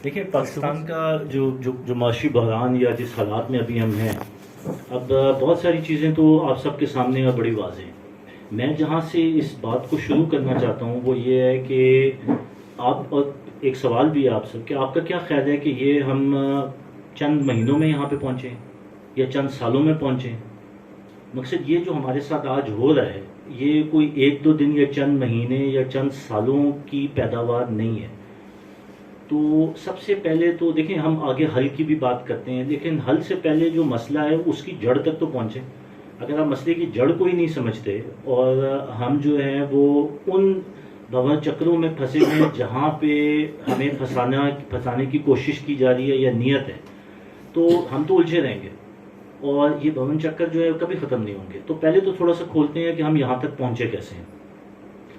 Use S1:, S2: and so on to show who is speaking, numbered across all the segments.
S1: دیکھیں پاکستان کا جو معاشی بحران یا جس حالات میں ابھی ہم ہیں، اب بہت ساری چیزیں تو آپ سب کے سامنے اور بڑی واضح ہیں. میں جہاں سے اس بات کو شروع کرنا چاہتا ہوں وہ یہ ہے کہ آپ، اور ایک سوال بھی ہے آپ سب کہ آپ کا کیا خیال ہے کہ یہ ہم چند مہینوں میں یہاں پہ پہنچے یا چند سالوں میں پہنچے؟ مقصد یہ جو ہمارے ساتھ آج ہو رہا ہے یہ کوئی ایک دو دن یا چند مہینے یا چند سالوں کی پیداوار نہیں ہے. تو سب سے پہلے تو دیکھیں ہم آگے حل کی بھی بات کرتے ہیں، لیکن حل سے پہلے جو مسئلہ ہے اس کی جڑ تک تو پہنچیں. اگر آپ مسئلے کی جڑ کو ہی نہیں سمجھتے اور ہم جو ہیں وہ ان بھون چکروں میں پھنسے ہیں جہاں پہ ہمیں پھنسانے کی کوشش کی جا رہی ہے یا نیت ہے، تو ہم تو الجھے رہیں گے اور یہ بھون چکر جو ہے کبھی ختم نہیں ہوں گے. تو پہلے تو تھوڑا سا کھولتے ہیں کہ ہم یہاں تک پہنچے کیسے ہیں.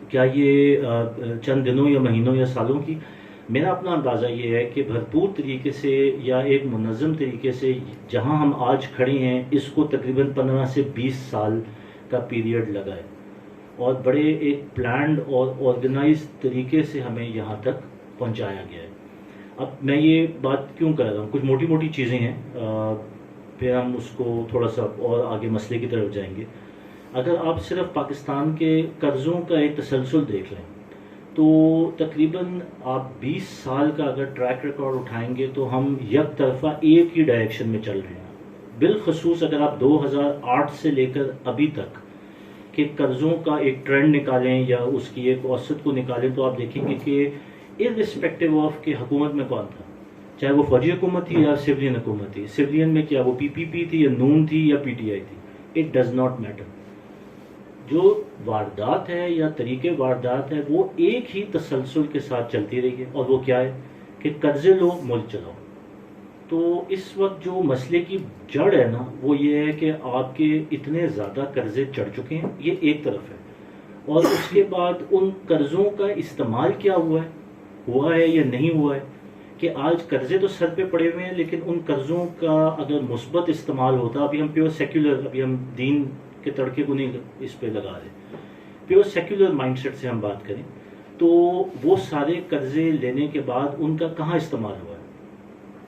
S1: کیا یہ چند دنوں یا مہینوں یا سالوں کی؟ میرا اپنا اندازہ یہ ہے کہ بھرپور طریقے سے یا ایک منظم طریقے سے جہاں ہم آج کھڑے ہیں اس کو تقریباً 15 سے 20 سال کا پیریڈ لگا ہے، اور بڑے ایک پلانڈ اور آرگنائز طریقے سے ہمیں یہاں تک پہنچایا گیا ہے. اب میں یہ بات کیوں کر رہا ہوں، کچھ موٹی موٹی چیزیں ہیں، پھر ہم اس کو تھوڑا سا اور آگے مسئلے کی طرف جائیں گے. اگر آپ صرف پاکستان کے قرضوں کا ایک تسلسل دیکھ لیں تو تقریباً آپ 20 سال کا اگر ٹریک ریکارڈ اٹھائیں گے تو ہم یک طرفہ ایک ہی ڈائریکشن میں چل رہے ہیں. بالخصوص اگر آپ 2008 سے لے کر ابھی تک کے قرضوں کا ایک ٹرینڈ نکالیں یا اس کی ایک اوسط کو نکالیں تو آپ دیکھیں گے کہ ارسپیکٹو آف کہ حکومت میں کون تھا، چاہے وہ فوجی حکومت تھی یا سولین حکومت تھی. سولین میں کیا وہ پی پی پی تھی یا نون تھی یا پی ٹی آئی تھی، اٹ ڈز ناٹ میٹر. جو واردات ہے یا طریقے واردات ہے وہ ایک ہی تسلسل کے ساتھ چلتی رہی ہے، اور وہ کیا ہے کہ قرضے لو ملک چلاؤ. تو اس وقت جو مسئلے کی جڑ ہے نا وہ یہ ہے کہ آپ کے اتنے زیادہ قرضے چڑھ چکے ہیں، یہ ایک طرف ہے. اور اس کے بعد ان قرضوں کا استعمال کیا ہوا ہے یا نہیں ہوا ہے، کہ آج قرضے تو سر پہ پڑے ہوئے ہیں لیکن ان قرضوں کا اگر مثبت استعمال ہوتا، ابھی ہم پیور سیکولر، ابھی ہم دین کے تڑکے کو نہیں اس پہ لگا رہے، پیور سیکولر مائنڈ سیٹ سے ہم بات کریں تو وہ سارے قرضے لینے کے بعد ان کا کہاں استعمال ہوا ہے؟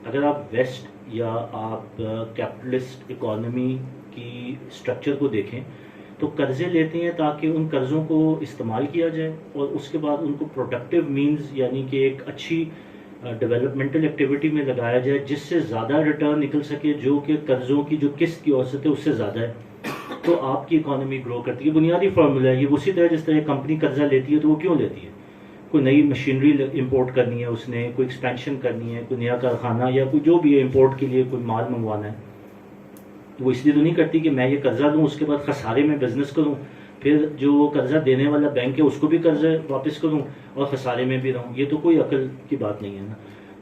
S1: اگر آپ ویسٹ یا آپ کیپٹلسٹ اکانومی کی سٹرکچر کو دیکھیں تو قرضے لیتے ہیں تاکہ ان قرضوں کو استعمال کیا جائے اور اس کے بعد ان کو پروڈکٹیو مینز یعنی کہ ایک اچھی ڈیولپمنٹل ایکٹیویٹی میں لگایا جائے جس سے زیادہ ریٹرن نکل سکے، جو کہ قرضوں کی جو قسط کی اوسط ہے اس سے زیادہ ہے، تو آپ کی اکانومی گرو کرتی ہے. بنیادی فارمولا ہے یہ. اسی طرح جس طرح کمپنی قرضہ لیتی ہے تو وہ کیوں لیتی ہے؟ کوئی نئی مشینری امپورٹ کرنی ہے، اس نے کوئی ایکسپینشن کرنی ہے، کوئی نیا کارخانہ یا کوئی جو بھی ہے امپورٹ کے لیے کوئی مال منگوانا ہے، تو وہ اس لیے تو نہیں کرتی کہ میں یہ قرضہ لوں اس کے بعد خسارے میں بزنس کروں، پھر جو قرضہ دینے والا بینک ہے اس کو بھی قرضہ واپس کروں اور خسارے میں بھی رہوں. یہ تو کوئی عقل کی بات نہیں ہے نا.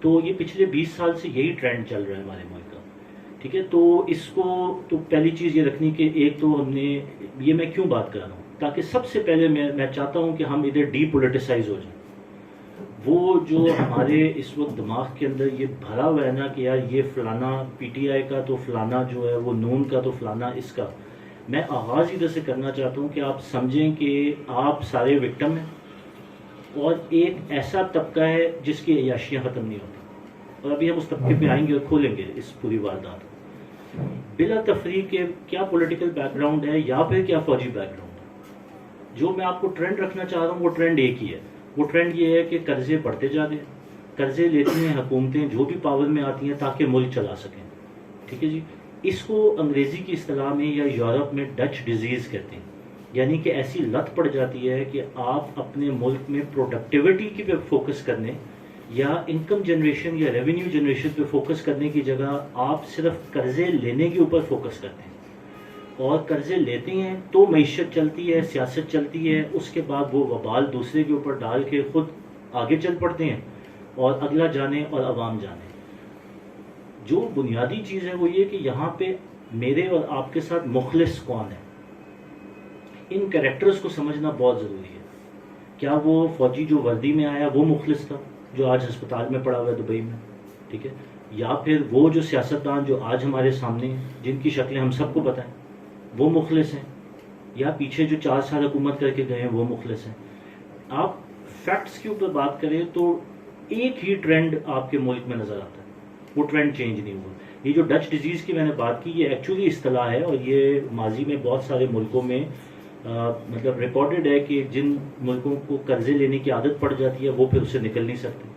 S1: تو یہ پچھلے 20 سال سے یہی ٹرینڈ چل رہا ہے ہمارے ملک کا. ٹھیک ہے، تو اس کو تو پہلی چیز یہ رکھنی کہ ایک تو ہم نے یہ، میں کیوں بات کر رہا ہوں تاکہ سب سے پہلے میں چاہتا ہوں کہ ہم ادھر ڈی پولیٹیسائز ہو جائیں. وہ جو ہمارے اس وقت دماغ کے اندر یہ بھرا ہوا ہے نا کہ یار یہ فلانا پی ٹی آئی کا تو فلانا جو ہے وہ نون کا تو فلانا اس کا، میں آغاز ادھر سے کرنا چاہتا ہوں کہ آپ سمجھیں کہ آپ سارے وکٹم ہیں اور ایک ایسا طبقہ ہے جس کی عیاشیاں ختم نہیں ہوتی. اور ابھی ہم اس طبقے پہ آئیں گے اور کھولیں گے اس پوری واردات کو بلا تفریق کے کیا پولیٹیکل بیک گراؤنڈ ہے یا پھر کیا فوجی بیک گراؤنڈ ہے. جو میں آپ کو ٹرینڈ رکھنا چاہ رہا ہوں وہ ٹرینڈ ایک ہی ہے. وہ ٹرینڈ یہ ہے کہ قرضے بڑھتے جا رہے ہیں، قرضے لیتی ہیں حکومتیں جو بھی پاور میں آتی ہیں تاکہ ملک چلا سکیں. ٹھیک ہے جی. اس کو انگریزی کی اصطلاح میں یا یورپ میں ڈچ ڈیزیز کہتے ہیں، یعنی کہ ایسی لت پڑ جاتی ہے کہ آپ اپنے ملک میں پروڈکٹیوٹی کی پہ فوکس کرنے یا انکم جنریشن یا ریونیو جنریشن پہ فوکس کرنے کی جگہ آپ صرف قرضے لینے کے اوپر فوکس کرتے ہیں. اور قرضے لیتے ہیں تو معیشت چلتی ہے، سیاست چلتی ہے، اس کے بعد وہ وبال دوسرے کے اوپر ڈال کے خود آگے چل پڑتے ہیں اور اگلا جانے اور عوام جانے. جو بنیادی چیز ہے وہ یہ کہ یہاں پہ میرے اور آپ کے ساتھ مخلص کون ہے، ان کریکٹرز کو سمجھنا بہت ضروری ہے. کیا وہ فوجی جو وردی میں آیا وہ مخلص تھا جو آج ہسپتال میں پڑا ہوا ہے دبئی میں؟ ٹھیک ہے. یا پھر وہ جو سیاستدان جو آج ہمارے سامنے ہیں جن کی شکلیں ہم سب کو بتائیں وہ مخلص ہیں؟ یا پیچھے جو 4 سال حکومت کر کے گئے ہیں وہ مخلص ہیں؟ آپ فیکٹس کے اوپر بات کریں تو ایک ہی ٹرینڈ آپ کے ملک میں نظر آتا ہے, وہ ٹرینڈ چینج نہیں ہوا. یہ جو ڈچ ڈیزیز کی میں نے بات کی, یہ ایکچولی اصطلاح ہے, اور یہ ماضی میں بہت سارے ملکوں میں مطلب ریکارڈڈ ہے کہ جن ملکوں کو قرضے لینے کی عادت پڑ جاتی ہے وہ پھر اس سے نکل نہیں سکتے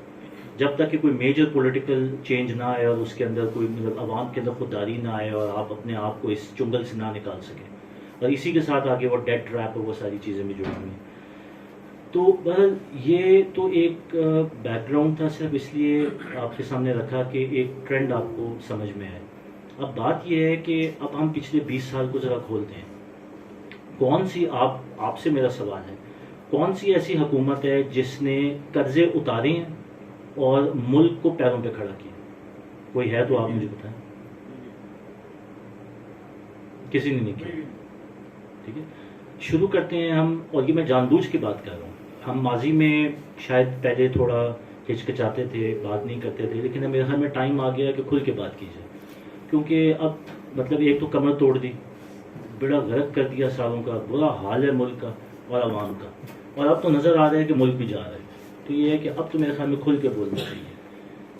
S1: جب تک کہ کوئی میجر پولیٹیکل چینج نہ آئے, اور اس کے اندر کوئی مطلب عوام کے اندر خودداری نہ آئے, اور آپ اپنے آپ کو اس چنگل سے نہ نکال سکیں. اور اسی کے ساتھ آگے وہ ڈیٹ ٹریپ اور وہ ساری چیزیں بھی جڑی ہوئی ہیں. تو بہرحال یہ تو ایک بیک گراؤنڈ تھا, صرف اس لیے آپ کے سامنے رکھا کہ ایک ٹرینڈ آپ کو سمجھ میں آئے. اب بات یہ ہے کہ اب ہم پچھلے 20 سال کو ذرا کھولتے ہیں. کون سی آپ سے میرا سوال ہے, کون سی ایسی حکومت ہے جس نے قرضے اتارے ہیں اور ملک کو پیروں پہ کھڑا کیا؟ کوئی ہے تو آپ مجھے بتائیں. کسی نے نہیں کیا. ٹھیک ہے, شروع کرتے ہیں ہم. اور یہ میں جان بوجھ کی بات کر رہا ہوں. ہم ماضی میں شاید پہلے تھوڑا ہچکچاتے تھے, بات نہیں کرتے تھے, لیکن میرے خیال میں ٹائم آ گیا کہ کھل کے بات کی جائے, کیونکہ اب مطلب ایک تو کمر توڑ دی, بڑا غرق کر دیا سالوں کا, برا حال ہے ملک کا اور عوام کا, اور اب تو نظر آ رہا ہے کہ ملک بھی جا رہا ہے. تو یہ ہے کہ اب تو میرے خیال میں کھل کے بولنا چاہیے.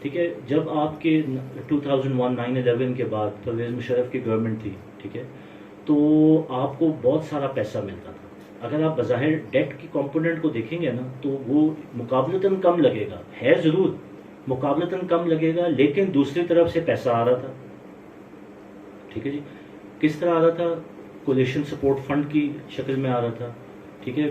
S1: ٹھیک ہے, جب آپ کے 2001 9/11 کے بعد پرویز مشرف کی گورنمنٹ تھی, ٹھیک ہے, تو آپ کو بہت سارا پیسہ ملتا تھا. اگر آپ بظاہر ڈیٹ کی کمپوننٹ کو دیکھیں گے نا تو وہ مقابلتاً کم لگے گا, ہے ضرور مقابلتاً کم لگے گا, لیکن دوسری طرف سے پیسہ آ رہا تھا. ٹھیک ہے جی, کس طرح آ رہا تھا؟ کولیشن سپورٹ فنڈ کی شکل میں آ رہا تھا. ٹھیک ہے,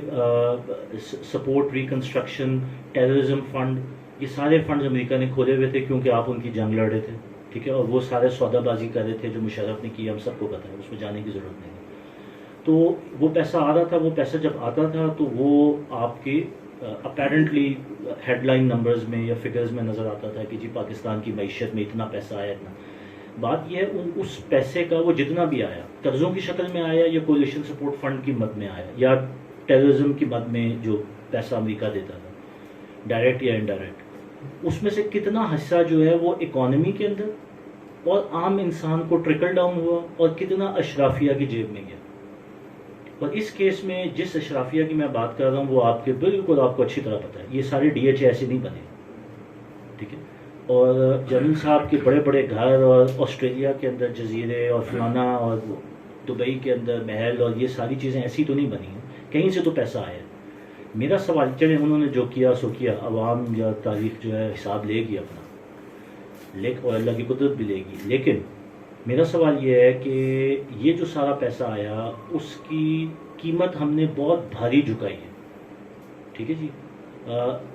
S1: سپورٹ ریکنسٹرکشن, ٹیررزم فنڈ, یہ سارے فنڈز امریکہ نے کھولے ہوئے تھے کیونکہ آپ ان کی جنگ لڑ رہے تھے. ٹھیک ہے, اور وہ سارے سودا بازی کر رہے تھے جو مشرف نے کی, ہم سب کو پتہ ہے, اس میں جانے کی ضرورت نہیں ہے. تو وہ پیسہ آ رہا تھا. وہ پیسہ جب آتا تھا تو وہ آپ کی اپیرنٹلی ہیڈ لائن نمبرز میں یا فگرز میں نظر آتا تھا کہ جی پاکستان کی معیشت میں اتنا پیسہ آیا, اتنا. بات یہ ہے اس پیسے کا وہ جتنا بھی آیا, قرضوں کی شکل میں آیا یا کولیشن سپورٹ فنڈ کی مد میں آیا یا ٹیررزم کی مد میں جو پیسہ امریکہ دیتا تھا, ڈائریکٹ یا انڈائریکٹ, اس میں سے کتنا حصہ جو ہے وہ اکانومی کے اندر اور عام انسان کو ٹرکل ڈاؤن ہوا, اور کتنا اشرافیہ کی جیب میں گیا. اور اس کیس میں جس اشرافیہ کی میں بات کر رہا ہوں وہ آپ کے بالکل آپ کو اچھی طرح پتہ ہے, یہ سارے ڈی ایچ اے ایسے نہیں بنے. ٹھیک ہے, اور جنرل صاحب کے بڑے بڑے گھر, اور آسٹریلیا کے اندر جزیرے اور فلانا, اور دبئی کے اندر محل, اور یہ ساری چیزیں ایسی تو نہیں بنی ہیں, کہیں سے تو پیسہ آیا. میرا سوال, چلے انہوں نے جو کیا سو کیا, عوام یا تاریخ جو ہے حساب لے گی اپنا, اور اللہ کی قدرت بھی لے گی, لیکن میرا سوال یہ ہے کہ یہ جو سارا پیسہ آیا اس کی قیمت ہم نے بہت بھاری جھکائی ہے. ٹھیک ہے جی,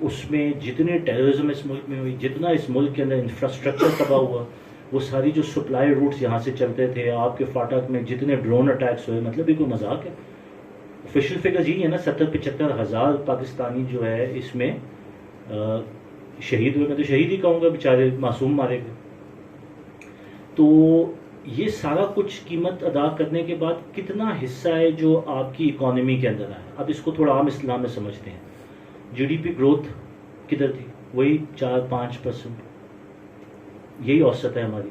S1: اس میں جتنے ٹیررزم اس ملک میں ہوئی, جتنا اس ملک کے اندر انفراسٹرکچر تباہ ہوا, وہ ساری جو سپلائی روٹس یہاں سے چلتے تھے, آپ کے فاٹک میں جتنے ڈرون اٹیکس ہوئے, مطلب یہ کوئی مذاق ہے. آفیشیل فگر یہی ہے نا, 70-75 ہزار پاکستانی جو ہے اس میں شہید ہوئے. میں تو شہید ہی کہوں گا, بیچارے معصوم مارے گئے. تو یہ سارا کچھ قیمت ادا کرنے کے بعد کتنا حصہ ہے جو آپ کی اکانومی کے اندر آیا. اب اس کو تھوڑا عام اسلام میں سمجھتے ہیں. جی ڈی پی گروتھ کدھر تھی؟ وہی 4-5%, یہی اوسط ہے ہماری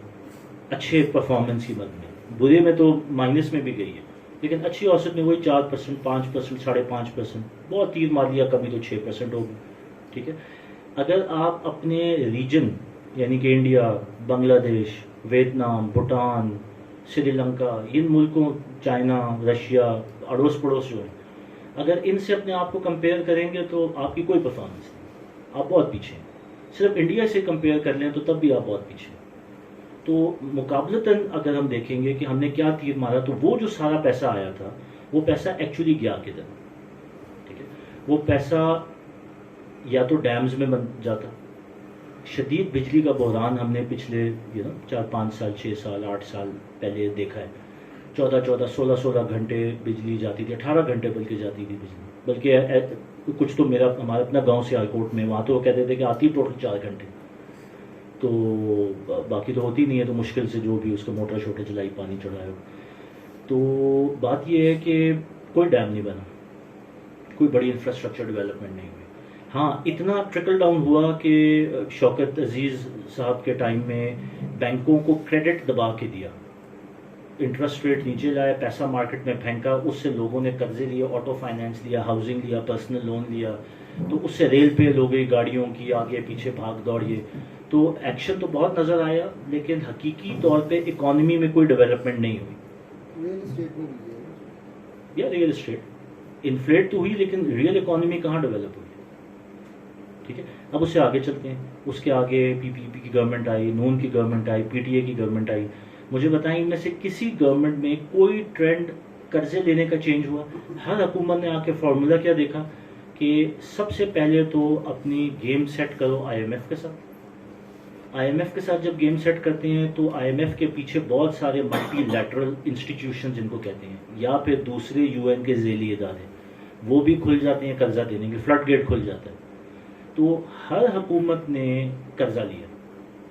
S1: اچھے پرفارمنس کی مد میں. برے میں تو مائنس میں بھی گئی ہے, لیکن اچھی اوسط میں وہی 4%, 5%, 5.5%, بہت تیر مار لیا کبھی تو 6% ہوگی. ٹھیک ہے, اگر آپ اپنے ریجن یعنی کہ انڈیا, بنگلہ دیش, ویتنام, بھوٹان, سری لنکا, ان ملکوں, چائنا, رشیا, اڑوس پڑوس جو ہیں, اگر ان سے اپنے آپ کو کمپیئر کریں گے تو آپ کی کوئی پرفارمنس نہیں, آپ بہت پیچھے ہیں. صرف انڈیا سے کمپیئر کر لیں تو تب بھی آپ بہت پیچھے ہیں. تو مقابلتاً اگر ہم دیکھیں گے کہ ہم نے کیا تیر مارا, تو وہ جو سارا پیسہ آیا تھا وہ پیسہ ایکچولی گیا کدھر؟ ٹھیک ہے, وہ پیسہ یا تو ڈیمز میں بن جاتا. شدید بجلی کا بحران ہم نے پچھلے 4-5 سال, 6 سال, 8 سال پہلے دیکھا ہے. 14-14, 16-16 گھنٹے بجلی جاتی تھی, 18 گھنٹے بلکہ جاتی تھی بجلی. بلکہ کچھ تو ہمارا اپنا گاؤں سے ہائیکورٹ میں, وہاں تو وہ کہتے تھے کہ آتی ٹوٹل 4 گھنٹے, تو باقی تو ہوتی نہیں ہے, تو مشکل سے جو بھی اس کو موٹر شوٹر چلائی, پانی چڑھایا. تو بات یہ ہے کہ کوئی ڈیم نہیں بنا, کوئی بڑی انفراسٹرکچر ڈیولپمنٹ نہیں ہوئی. ہاں, اتنا ٹرکل ڈاؤن ہوا کہ شوکت عزیز صاحب کے ٹائم میں بینکوں کو کریڈٹ دبا کے دیا, انٹرسٹ ریٹ نیچے لائے, پیسہ مارکیٹ میں پھینکا, اس سے لوگوں نے قرضے لیے, آٹو فائنینس لیا, ہاؤسنگ لیا, پرسنل لون لیا, تو اس سے ریل پہ ہو گئی گاڑیوں کی, آگے پیچھے بھاگ دوڑیے. تو ایکشن تو بہت نظر آیا, لیکن حقیقی طور پہ اکانومی میں کوئی ڈیولپمنٹ نہیں ہوئی.
S2: ریئل اسٹیٹ میں بھی ہے
S1: یا ریئل اسٹیٹ انفلیٹ تو ہوئی, لیکن ریئل اکانومی کہاں ڈیولپ ہوئی. ٹھیک ہے, اب اس سے آگے چلتے ہیں. اس کے آگے پی پی پی کی گورنمنٹ آئی, نون کی government I, P T A کی گورنمنٹ آئی. مجھے بتائیں ان میں سے کسی گورنمنٹ میں کوئی ٹرینڈ قرضے لینے کا چینج ہوا؟ ہر حکومت نے آ کے فارمولا کیا دیکھا کہ سب سے پہلے تو اپنی گیم سیٹ کرو آئی ایم ایف کے ساتھ. آئی ایم ایف کے ساتھ جب گیم سیٹ کرتے ہیں تو آئی ایم ایف کے پیچھے بہت سارے ملٹی لیٹرل انسٹیٹیوشن جن کو کہتے ہیں, یا پھر دوسرے یو این کے ذیلی ادارے, وہ بھی کھل جاتے ہیں قرضہ دینے کے, فلڈ گیٹ کھل جاتا ہے. تو ہر حکومت نے قرضہ لیا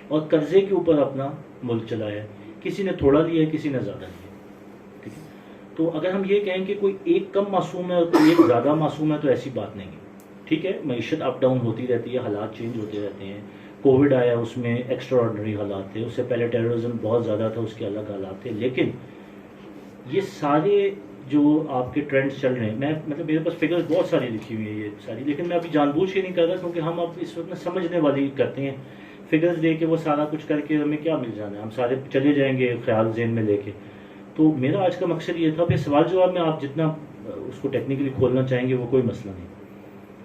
S1: اور قرضے کے اوپر اپنا ملک چلایا. کسی نے تھوڑا لیا, کسی نے زیادہ لیا. ٹھیک ہے, تو اگر ہم یہ کہیں کہ کوئی ایک کم معصوم ہے اور کوئی ایک زیادہ معصوم ہے تو ایسی بات نہیں ہے. ٹھیک ہے, معیشت اپ ڈاؤن ہوتی رہتی ہے, حالات چینج ہوتے رہتے ہیں. کووڈ آیا, اس میں ایکسٹرا آرڈنری حالات تھے, اس سے پہلے ٹیررزم بہت زیادہ تھا, اس کے الگ حالات تھے. لیکن یہ سارے جو آپ کے ٹرینڈز چل رہے ہیں, میں مطلب میرے پاس فگرز بہت ساری لکھی ہوئی ہیں یہ ساری, لیکن میں ابھی جان بوجھ کے نہیں کر رہا کیونکہ ہم اب اس وقت سمجھنے والی کرتے ہیں. فگرز دے کے وہ سارا کچھ کر کے ہمیں کیا مل جانا ہے, ہم سارے چلے جائیں گے خیال ذہن میں لے کے. تو میرا آج کا مقصد یہ تھا کہ سوال جواب میں آپ جتنا اس کو ٹیکنیکلی کھولنا چاہیں گے وہ کوئی مسئلہ نہیں,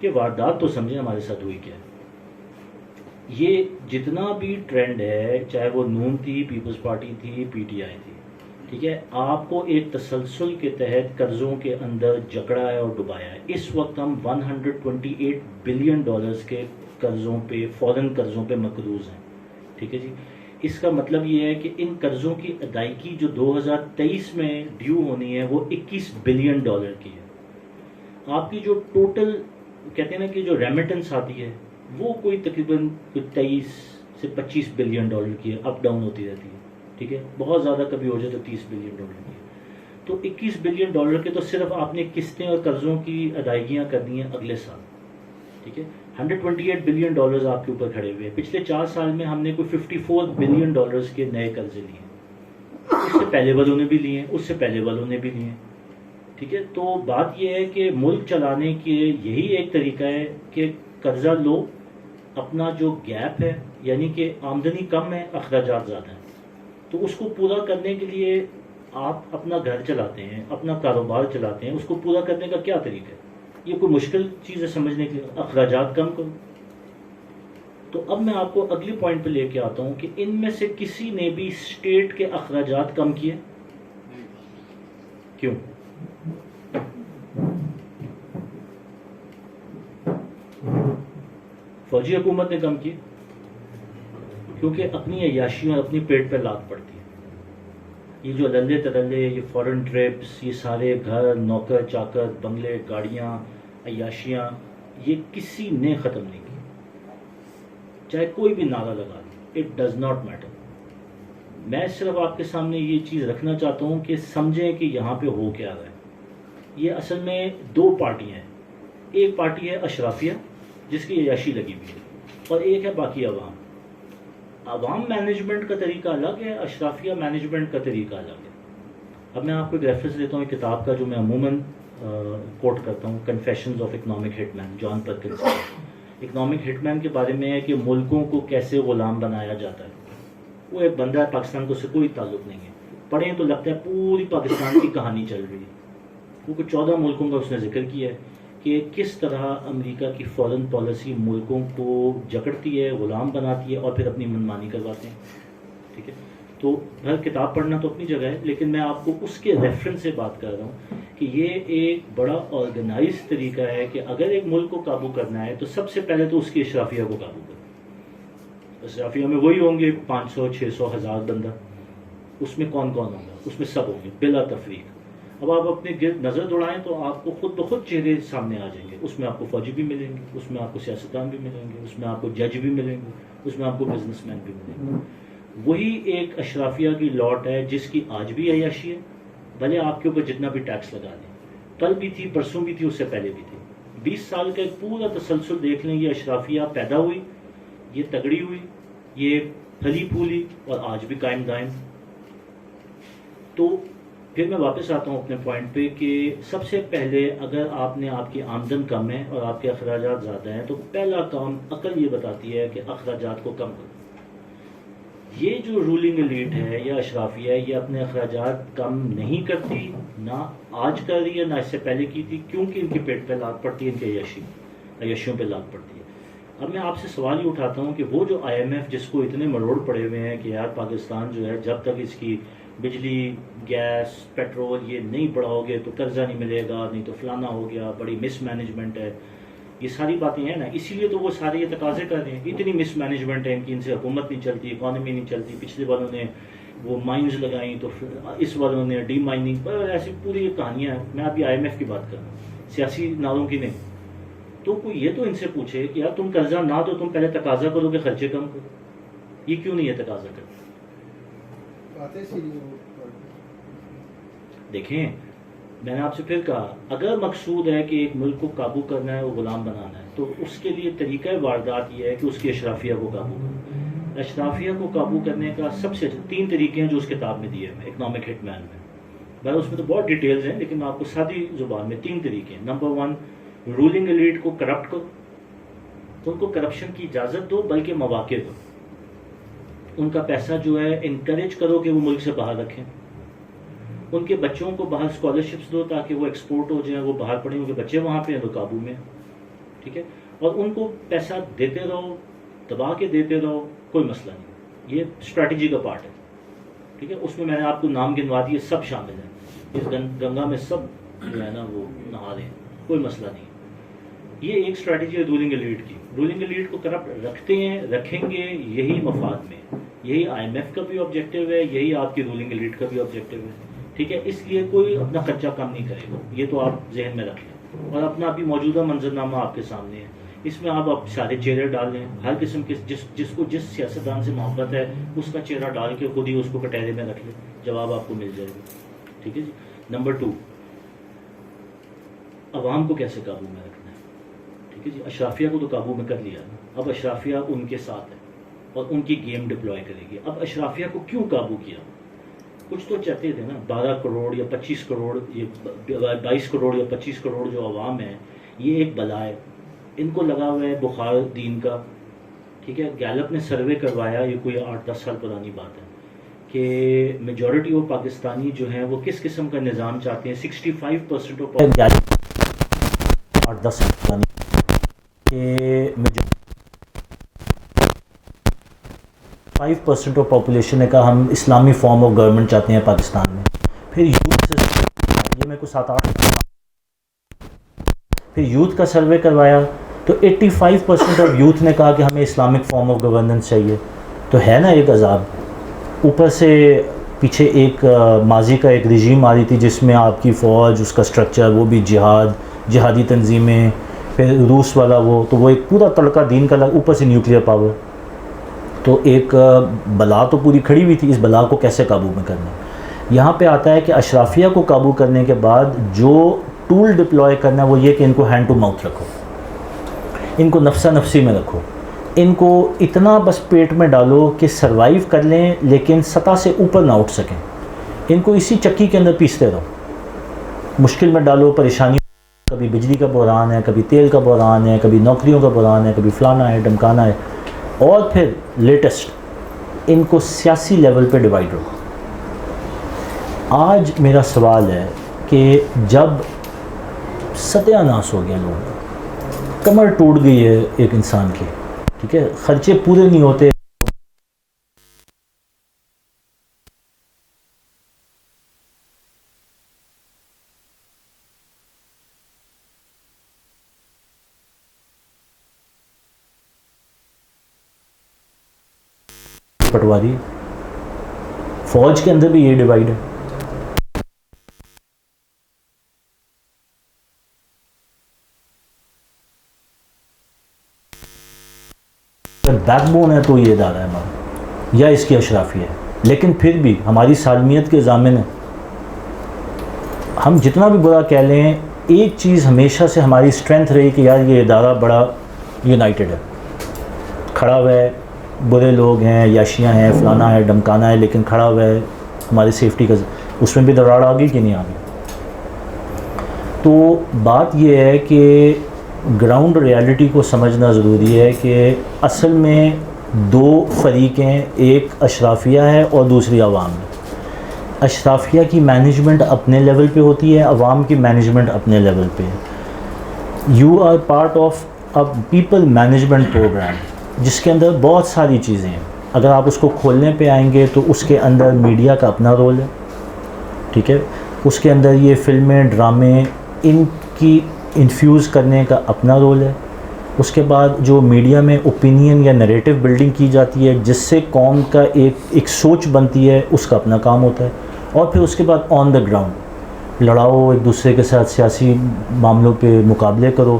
S1: کہ واردات تو سمجھیں ہمارے ساتھ ہوئی کیا ہے. یہ جتنا بھی ٹرینڈ ہے, چاہے وہ نون تھی, پیپلز پارٹی تھی, پی ٹی آئی تھی, ٹھیک ہے, آپ کو ایک تسلسل کے تحت قرضوں کے اندر جکڑا ہے اور ڈبایا ہے. اس وقت ہم $128 بلین کے قرضوں پہ, فورن قرضوں پہ مقروض ہیں. ٹھیک ہے جی, اس کا مطلب یہ ہے کہ ان قرضوں کی ادائیگی جو 2023 میں ڈیو ہونی ہے وہ $21 بلین کی ہے. آپ کی جو ٹوٹل کہتے ہیں نا کہ جو ریمیٹنس آتی ہے وہ کوئی تقریباً 23 سے 25 بلین ڈالر کی ہے, اپ ڈاؤن ہوتی رہتی ہے. ٹھیک ہے, بہت زیادہ کبھی ہو جائے تو $30 بلین کی ہے. تو $21 بلین کے تو صرف آپ نے قسطیں اور قرضوں کی ادائیگیاں کرنی ہیں اگلے سال. ٹھیک ہے, $128 بلین آپ کے اوپر کھڑے ہوئے ہیں. پچھلے 4 سال میں ہم نے کوئی $54 بلین کے نئے قرضے لیے ہیں. اس سے پہلے والوں نے بھی لیے ہیں, اس سے پہلے والوں نے بھی لیے ہیں. ٹھیک ہے, تو بات یہ ہے کہ ملک چلانے کے یہی ایک طریقہ ہے کہ قرضہ لو, اپنا جو گیپ ہے یعنی کہ آمدنی کم ہے, اخراجات زیادہ ہیں, تو اس کو پورا کرنے کے لیے آپ اپنا گھر چلاتے ہیں, اپنا کاروبار چلاتے ہیں, اس کو پورا کرنے کا کیا طریقہ ہے؟ یہ کوئی مشکل چیز ہے سمجھنے کے لیے, اخراجات کم کرو. تو اب میں آپ کو اگلی پوائنٹ پہ لے کے آتا ہوں کہ ان میں سے کسی نے بھی اسٹیٹ کے اخراجات کم کیے؟ کیوں؟ فوجی حکومت نے کم کی کیونکہ اپنی عیاشیوں اور اپنی پیٹ پہ لات پڑتی ہے. یہ جو للے ترلے, یہ فورن ٹرپس, یہ سارے گھر, نوکر چاکر, بنگلے, گاڑیاں, عیاشیاں, یہ کسی نے ختم نہیں کی, چاہے کوئی بھی نعرہ لگا دے, اٹ ڈز ناٹ میٹر. میں صرف آپ کے سامنے یہ چیز رکھنا چاہتا ہوں کہ سمجھیں کہ یہاں پہ ہو کیا رہا ہے. یہ اصل میں 2 پارٹیاں ہیں. ایک پارٹی ہے اشرافیہ جس کی عیاشی لگی ہوئی ہے, اور ایک ہے باقی عوام. عوام مینجمنٹ کا طریقہ الگ ہے, اشرافیہ مینجمنٹ کا طریقہ الگ ہے. اب میں آپ کو ایک ریفرنس دیتا ہوں ایک کتاب کا جو میں عموماً کوٹ کرتا ہوں, confessions of economic hit man, John Perkins. Economic hit man کے بارے میں ہے کہ ملکوں کو کیسے غلام بنایا جاتا ہے. وہ ایک بندہ ہے, پاکستان کو اس سے کوئی تعلق نہیں ہے, پڑھیں تو لگتا ہے پوری پاکستان کی کہانی چل رہی ہے. وہ کچھ 14 ملکوں کا اس نے ذکر کیا ہے کہ کس طرح امریکہ کی فورن پالیسی ملکوں کو جکڑتی ہے, غلام بناتی ہے اور پھر اپنی منمانی کرواتے ہیں. ٹھیک ہے, تو ہر کتاب پڑھنا تو اپنی جگہ ہے, لیکن میں آپ کو اس کے ریفرنس سے بات کر رہا ہوں کہ یہ ایک بڑا آرگنائز طریقہ ہے کہ اگر ایک ملک کو قابو کرنا ہے تو سب سے پہلے تو اس کی اشرافیہ کو قابو کرنا. اشرافیہ میں وہی ہوں گے 500 600 1000 بندہ, اس میں کون کون ہوگا؟ اس میں سب ہوں گے بلا تفریق. اب آپ اپنے گرد نظر دوڑائیں تو آپ کو خود بخود چہرے سامنے آ جائیں گے. اس میں آپ کو فوجی بھی ملیں گے, اس میں آپ کو سیاستدان بھی ملیں گے, اس میں آپ کو جج بھی ملیں گے, اس میں آپ کو بزنس مین بھی ملیں گے. وہی ایک اشرافیہ کی لاٹ ہے جس کی آج بھی عیاشی ہے, بھلے آپ کے اوپر جتنا بھی ٹیکس لگا دیں. کل بھی تھی, پرسوں بھی تھی, اس سے پہلے بھی تھی. 20 سال کا ایک پورا تسلسل دیکھ لیں. یہ اشرافیہ پیدا ہوئی, یہ تگڑی ہوئی, یہ پھلی پھولی اور آج بھی قائم دائم. تو پھر میں واپس آتا ہوں اپنے پوائنٹ پہ کہ سب سے پہلے اگر آپ نے آپ کی آمدن کم ہے اور آپ کے اخراجات زیادہ ہیں تو پہلا کام عقل یہ بتاتی ہے کہ اخراجات کو کم کرو. یہ جو رولنگ ایلیٹ ہے یا اشرافیہ ہے یہ اپنے اخراجات کم نہیں کرتی, نہ آج کر رہی ہے نہ اس سے پہلے کی تھی, کیونکہ ان کے پیٹ پہ لاگ پڑتی ہے, ان کے عیاشیوں پہ لاگ پڑتی ہے. اب میں آپ سے سوال ہی اٹھاتا ہوں کہ وہ جو آئی ایم ایف جس کو اتنے مروڑ پڑے ہوئے ہیں کہ یار پاکستان جو ہے جب تک اس کی بجلی گیس پیٹرول یہ نہیں بڑھاؤ گے تو قرضہ نہیں ملے گا, نہیں تو فلانا ہو گیا, بڑی مس مینجمنٹ ہے, یہ ساری باتیں ہیں نا, اسی لیے تو وہ سارے یہ تقاضے کر رہے ہیں. اتنی مس مینجمنٹ ہے کہ ان سے حکومت نہیں چلتی, اکانومی نہیں چلتی, پچھلے والوں نے وہ مائنز لگائیں تو اس والوں نے ڈی مائننگ, ایسی پوری کہانیاں ہیں. میں ابھی آئی ایم ایف کی بات کر رہا ہوں, سیاسی ناروں کی نہیں. تو کوئی یہ تو ان سے پوچھے کہ یار تم قرضہ نہ تو تم پہلے تقاضا کرو کہ خرچے کم کرو, یہ کیوں نہیں ہے تقاضا کرتے؟ دیکھیں میں نے آپ سے پھر کہا, اگر مقصود ہے کہ ایک ملک کو قابو کرنا ہے, وہ غلام بنانا ہے, تو اس کے لیے طریقہ واردات یہ ہے کہ اس کی اشرافیہ کو قابو کرو. اشرافیہ کو قابو کرنے کا سب سے 3 طریقے ہیں جو اس کتاب میں دیے ہیں اکنامک ہٹ مین میں. بھائی اس میں تو بہت ڈیٹیلز ہیں لیکن میں آپ کو سادی زبان میں 3 طریقے ہیں. نمبر 1, رولنگ ایلیٹ کو کرپٹ کرو, ان کو کرپشن کی اجازت دو بلکہ مواقع دو. ان کا پیسہ جو ہے انکریج کرو کہ وہ ملک سے باہر رکھیں. ان کے بچوں کو باہر اسکالرشپس دو تاکہ وہ ایکسپورٹ ہو جائیں, وہ باہر پڑھیں, ان کے بچے وہاں پہ ہیں تو قابو میں, ٹھیک ہے. اور ان کو پیسہ دیتے رہو, دبا کے دیتے رہو, کوئی مسئلہ نہیں. یہ اسٹریٹجی کا پارٹ ہے, ٹھیک ہے. اس میں نے آپ کو نام گنوا دیے, سب شامل ہیں. اس گنگا میں سب جو ہے نا وہ نہا رہے ہیں, کوئی مسئلہ نہیں. یہ ایک اسٹریٹجی ہے رولنگ ایلیٹ کی. رولنگ ایلیٹ کو کرپٹ رکھتے ہیں, رکھیں گے, یہی مفاد میں, یہی آئی ایم ایف کا بھی آبجیکٹیو ہے, یہی آپ کی رولنگ ایلیٹ کا بھی آبجیکٹیو ہے, ٹھیک ہے. اس لیے کوئی اپنا خرچہ کم نہیں کرے گا, یہ تو آپ ذہن میں رکھ لیں. اور اپنا ابھی موجودہ منظرنامہ آپ کے سامنے ہے, اس میں آپ سارے چہرے ڈال لیں, ہر قسم کے جس کو جس سیاستدان سے محبت ہے اس کا چہرہ ڈال کے خود ہی اس کو کٹہرے میں رکھ لیں, جواب آپ کو مل جائے گا, ٹھیک ہے جی. نمبر 2, عوام کو کیسے قابو میں رکھنا ہے, ٹھیک ہے جی. اشرافیہ کو تو قابو میں کر لیا, اب اشرافیہ ان کے ساتھ ہے اور ان کی گیم ڈپلوائے کرے گی. اب اشرافیہ کو کیوں قابو کیا؟ کچھ تو چاہتے تھے نا, 12 کروڑ یا 25 کروڑ, یہ 22 کروڑ یا 25 کروڑ جو عوام ہے, یہ ایک بلا ہے. ان کو لگا ہوا ہے بخار دین کا, ٹھیک ہے. گیلپ نے سروے کروایا, یہ کوئی 8-10 سال پرانی بات ہے, کہ میجورٹی آف پاکستانی جو ہیں وہ کس قسم کا نظام چاہتے ہیں. 65% آف 8-10 سال پرانی کہ 5% آف پاپولیشن نے کہا ہم اسلامی فارم آف گورنمنٹ چاہتے ہیں پاکستان میں. پھر یوتھ سے یہ میں کو 7-8 پھر یوتھ کا سروے کروایا تو 85% آف یوتھ نے کہا کہ ہمیں اسلامک فارم آف گورننس چاہیے. تو ہے نا ایک عذاب. اوپر سے پیچھے ایک ماضی کا ایک رجیم آ رہی تھی جس میں آپ کی فوج, اس کا سٹرکچر, وہ بھی جہادی تنظیمیں, پھر روس والا تو وہ ایک پورا تڑکا دین کا لگ, اوپر سے نیوکلیئر پاور. تو ایک بلا تو پوری کھڑی ہوئی تھی, اس بلا کو کیسے قابو میں کرنا. یہاں پہ آتا ہے کہ اشرافیہ کو قابو کرنے کے بعد جو ٹول ڈپلوائے کرنا ہے وہ یہ کہ ان کو ہینڈ ٹو ماؤتھ رکھو, ان کو نفسا نفسی میں رکھو, ان کو اتنا بس پیٹ میں ڈالو کہ سروائیو کر لیں لیکن سطح سے اوپر نہ اٹھ سکیں. ان کو اسی چکی کے اندر پیستے رہو, مشکل میں ڈالو, پریشانی, کبھی بجلی کا بحران ہے, کبھی تیل کا بحران ہے, کبھی نوکریوں کا بحران ہے, کبھی فلانا ہے ڈمکانا ہے. اور پھر لیٹسٹ ان کو سیاسی لیول پہ ڈیوائڈ رکھو. آج میرا سوال ہے کہ جب ستیہ ناس ہو گیا, لوگ کمر ٹوٹ گئی ہے ایک انسان کی, ٹھیک ہے, خرچے پورے نہیں ہوتے, پٹواری, فوج کے اندر بھی یہ ڈیوائڈ ہے. بیک بون ہے تو یہ ادارہ ہے ہمارا یا اس کی اشرافی ہے. لیکن پھر بھی ہماری سالمیت کے ضامن ہے. ہم جتنا بھی برا کہہ لیں, ایک چیز ہمیشہ سے ہماری اسٹرینتھ رہی کہ یار یہ ادارہ بڑا یونائٹڈ ہے, کھڑا ہوا ہے. برے لوگ ہیں, یاشیاں ہیں, فلانا ہے ڈمکانا ہے, لیکن کھڑا ہوا ہے ہماری سیفٹی کا.
S3: اس میں بھی دراڑ آ گئی کہ نہیں آ گئی. تو بات یہ ہے کہ گراؤنڈ ریالٹی کو سمجھنا ضروری ہے کہ اصل میں دو فریق ہیں, ایک اشرافیہ ہے اور دوسری عوام ہے. اشرافیہ کی مینجمنٹ اپنے لیول پہ ہوتی ہے, عوام کی مینجمنٹ اپنے لیول پہ ہے. You are part of a people management program جس کے اندر بہت ساری چیزیں ہیں. اگر آپ اس کو کھولنے پہ آئیں گے تو اس کے اندر میڈیا کا اپنا رول ہے, ٹھیک ہے, اس کے اندر یہ فلمیں, ڈرامے, ان کی انفیوز کرنے کا اپنا رول ہے. اس کے بعد جو میڈیا میں اوپینین یا نریٹو بلڈنگ کی جاتی ہے جس سے قوم کا ایک سوچ بنتی ہے, اس کا اپنا کام ہوتا ہے. اور پھر اس کے بعد آن دا گراؤنڈ لڑاؤ, ایک دوسرے کے ساتھ سیاسی معاملوں پہ مقابلے کرو.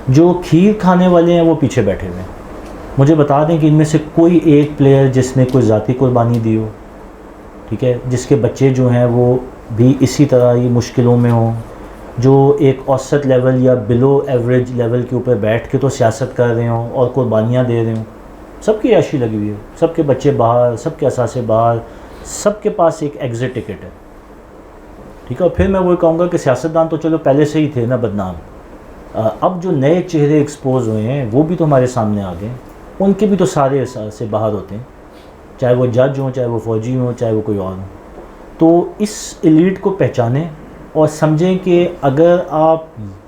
S3: جو کھیر کھانے والے ہیں وہ پیچھے بیٹھے ہوئے ہیں. مجھے بتا دیں کہ ان میں سے کوئی ایک پلیئر جس نے کوئی ذاتی قربانی دی ہو, ٹھیک ہے, جس کے بچے جو ہیں وہ بھی اسی طرح یہ مشکلوں میں ہوں, جو ایک اوسط لیول یا بلو ایوریج لیول کے اوپر بیٹھ کے تو سیاست کر رہے ہوں اور قربانیاں دے رہے ہوں. سب کی عیاشی لگی ہوئی ہے, سب کے بچے باہر, سب کے اثاثے باہر, سب کے پاس ایک ایگزٹ ٹکٹ ہے, ٹھیک ہے. اور پھر میں وہ کہوں گا کہ سیاستدان تو چلو پہلے سے ہی تھے نا بدنام, اب جو نئے چہرے ایکسپوز ہوئے ہیں وہ بھی تو ہمارے سامنے آ گئے, ان کے بھی تو سارے سے باہر ہوتے ہیں, چاہے وہ جج ہوں, چاہے وہ فوجی ہوں, چاہے وہ کوئی اور ہوں. تو اس ایلیٹ کو پہچانیں اور سمجھیں کہ اگر آپ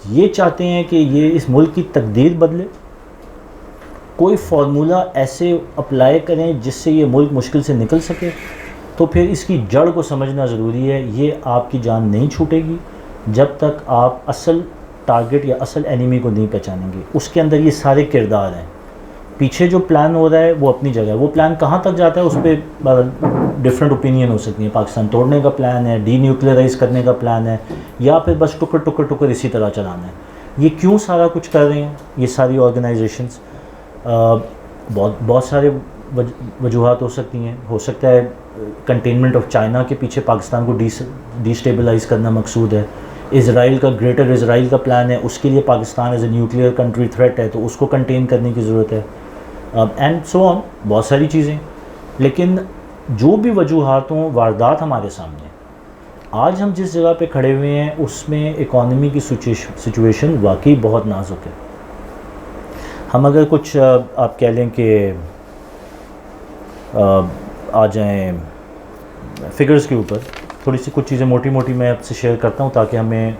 S3: یہ چاہتے ہیں کہ یہ اس ملک کی تقدیر بدلے, کوئی فارمولہ ایسے اپلائی کریں جس سے یہ ملک مشکل سے نکل سکے, تو پھر اس کی جڑ کو سمجھنا ضروری ہے. یہ آپ کی جان نہیں چھوٹے گی جب تک آپ اصل ٹارگٹ یا اصل اینیمی کو نہیں پہچانیں گے. اس کے اندر یہ سارے کردار ہیں. پیچھے جو پلان ہو رہا ہے وہ اپنی جگہ ہے, وہ پلان کہاں تک جاتا ہے اس پہ ڈفرینٹ اوپینین ہو سکتی ہیں. پاکستان توڑنے کا پلان ہے, ڈی نیوکلیئرائز کرنے کا پلان ہے, یا پھر بس ٹکر اسی طرح چلانا ہے. یہ کیوں سارا کچھ کر رہے ہیں یہ ساری آرگنائزیشنز؟ بہت سارے وجوہات ہو سکتی ہیں. ہو سکتا ہے کنٹینمنٹ آف چائنا کے پیچھے پاکستان کو ڈی اسٹیبلائز کرنا مقصود ہے. اسرائیل کا گریٹر اسرائیل کا پلان ہے, اس کے لیے Pakistan as a nuclear country threat ہے تو اس کو کنٹین کرنے کی ضرورت ہے, اینڈ سو آن, بہت ساری چیزیں. لیکن جو بھی وجوہات ہوں, واردات ہمارے سامنے ہیں. آج ہم جس جگہ پہ کھڑے ہوئے ہیں اس میں اکانومی کی سچویشن واقعی بہت نازک ہے. ہم اگر کچھ آپ کہہ لیں کہ آ جائیں فگرز کے اوپر, تھوڑی سی کچھ چیزیں موٹی موٹی میں آپ سے شیئر کرتا ہوں تاکہ ہمیں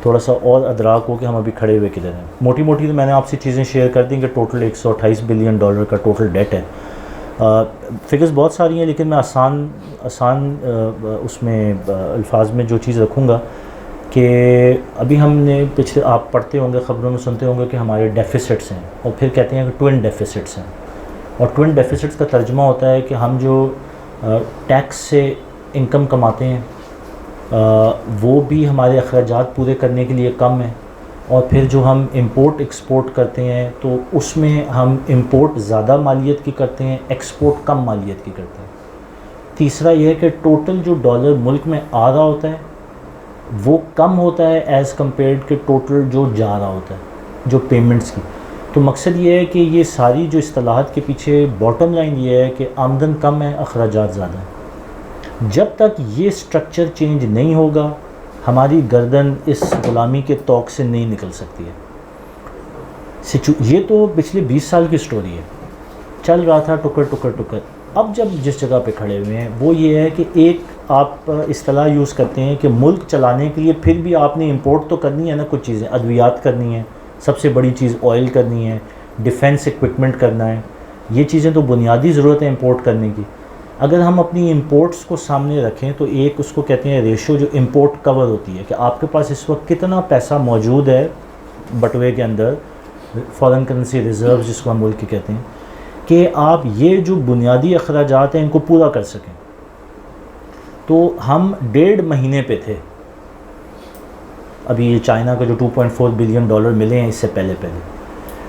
S3: تھوڑا سا اور ادراک ہو کہ ہم ابھی کھڑے ہوئے کدھر ہیں. موٹی موٹی تو میں نے آپ سے چیزیں شیئر کر دیں کہ ٹوٹل $128 بلین کا ٹوٹل ڈیٹ ہے. فگرز بہت ساری ہیں لیکن میں آسان اس میں الفاظ میں جو چیز رکھوں گا کہ ابھی ہم نے پچھلے, آپ پڑھتے ہوں گے, خبروں میں سنتے ہوں گے کہ ہمارے ڈیفیسٹس ہیں, اور پھر کہتے ہیں کہ ٹوئن ڈیفیسٹس ہیں. اور ٹوئن ڈیفیسٹس کا ترجمہ ہوتا ہے کہ ہم جو ٹیکس سے انکم کماتے ہیں وہ بھی ہمارے اخراجات پورے کرنے کے لیے کم ہیں, اور پھر جو ہم امپورٹ ایکسپورٹ کرتے ہیں تو اس میں ہم امپورٹ زیادہ مالیت کی کرتے ہیں, ایکسپورٹ کم مالیت کی کرتے ہیں. تیسرا یہ ہے کہ ٹوٹل جو ڈالر ملک میں آ رہا ہوتا ہے وہ کم ہوتا ہے ایز کمپیئرڈ کہ ٹوٹل جو جا رہا ہوتا ہے جو پیمنٹس کی. تو مقصد یہ ہے کہ یہ ساری جو اصطلاحات کے پیچھے باٹم لائن یہ ہے کہ آمدن کم ہے, اخراجات زیادہ ہیں. جب تک یہ سٹرکچر چینج نہیں ہوگا ہماری گردن اس غلامی کے توق سے نہیں نکل سکتی ہے. یہ تو پچھلے 20 سال کی سٹوری ہے, چل رہا تھا ٹکر. اب جب جس جگہ پہ کھڑے ہوئے ہیں وہ یہ ہے کہ ایک آپ اصطلاح یوز کرتے ہیں کہ ملک چلانے کے لیے پھر بھی آپ نے امپورٹ تو کرنی ہے نا, کچھ چیزیں, ادویات کرنی ہیں, سب سے بڑی چیز آئل کرنی ہے, ڈیفنس ایکوپمنٹ کرنا ہے. یہ چیزیں تو بنیادی ضرورت ہے امپورٹ کرنے کی. اگر ہم اپنی امپورٹس کو سامنے رکھیں تو ایک اس کو کہتے ہیں ریشو جو امپورٹ کور ہوتی ہے, کہ آپ کے پاس اس وقت کتنا پیسہ موجود ہے بٹوے کے اندر, فارن کرنسی ریزروز جس کو ہم ملک کے کہتے ہیں, کہ آپ یہ جو بنیادی اخراجات ہیں ان کو پورا کر سکیں. تو ہم 1.5 مہینے پہ تھے. ابھی یہ چائنا کا جو $2.4 بلین ملے ہیں اس سے پہلے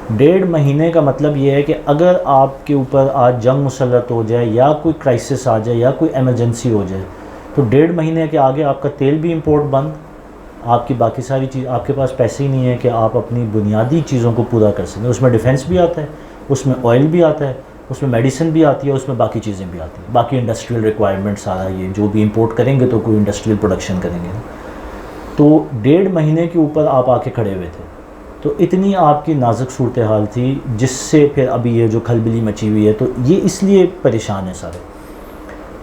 S3: 1.5 مہینے کا مطلب یہ ہے کہ اگر آپ کے اوپر آج جنگ مسلط ہو جائے یا کوئی کرائسس آ جائے یا کوئی ایمرجنسی ہو جائے تو 1.5 مہینے کے آگے آپ کا تیل بھی امپورٹ بند, آپ کی باقی ساری چیز, آپ کے پاس پیسے ہی نہیں ہے کہ آپ اپنی بنیادی چیزوں کو پورا کر سکیں. اس میں ڈیفنس بھی آتا ہے, اس میں آئل بھی آتا ہے, اس میں میڈیسن بھی آتی ہے، اس میں باقی چیزیں بھی آتی ہیں، باقی انڈسٹریل ریکوائرمنٹ سارا یہ جو بھی امپورٹ کریں گے تو کوئی انڈسٹریل پروڈکشن کریں گے. تو 1.5 مہینے کے اوپر آپ آ کے کھڑے ہوئے تھے، تو اتنی آپ کی نازک صورتحال تھی جس سے پھر ابھی یہ جو کھلبلی مچی ہوئی ہے، تو یہ اس لیے پریشان ہے سارے.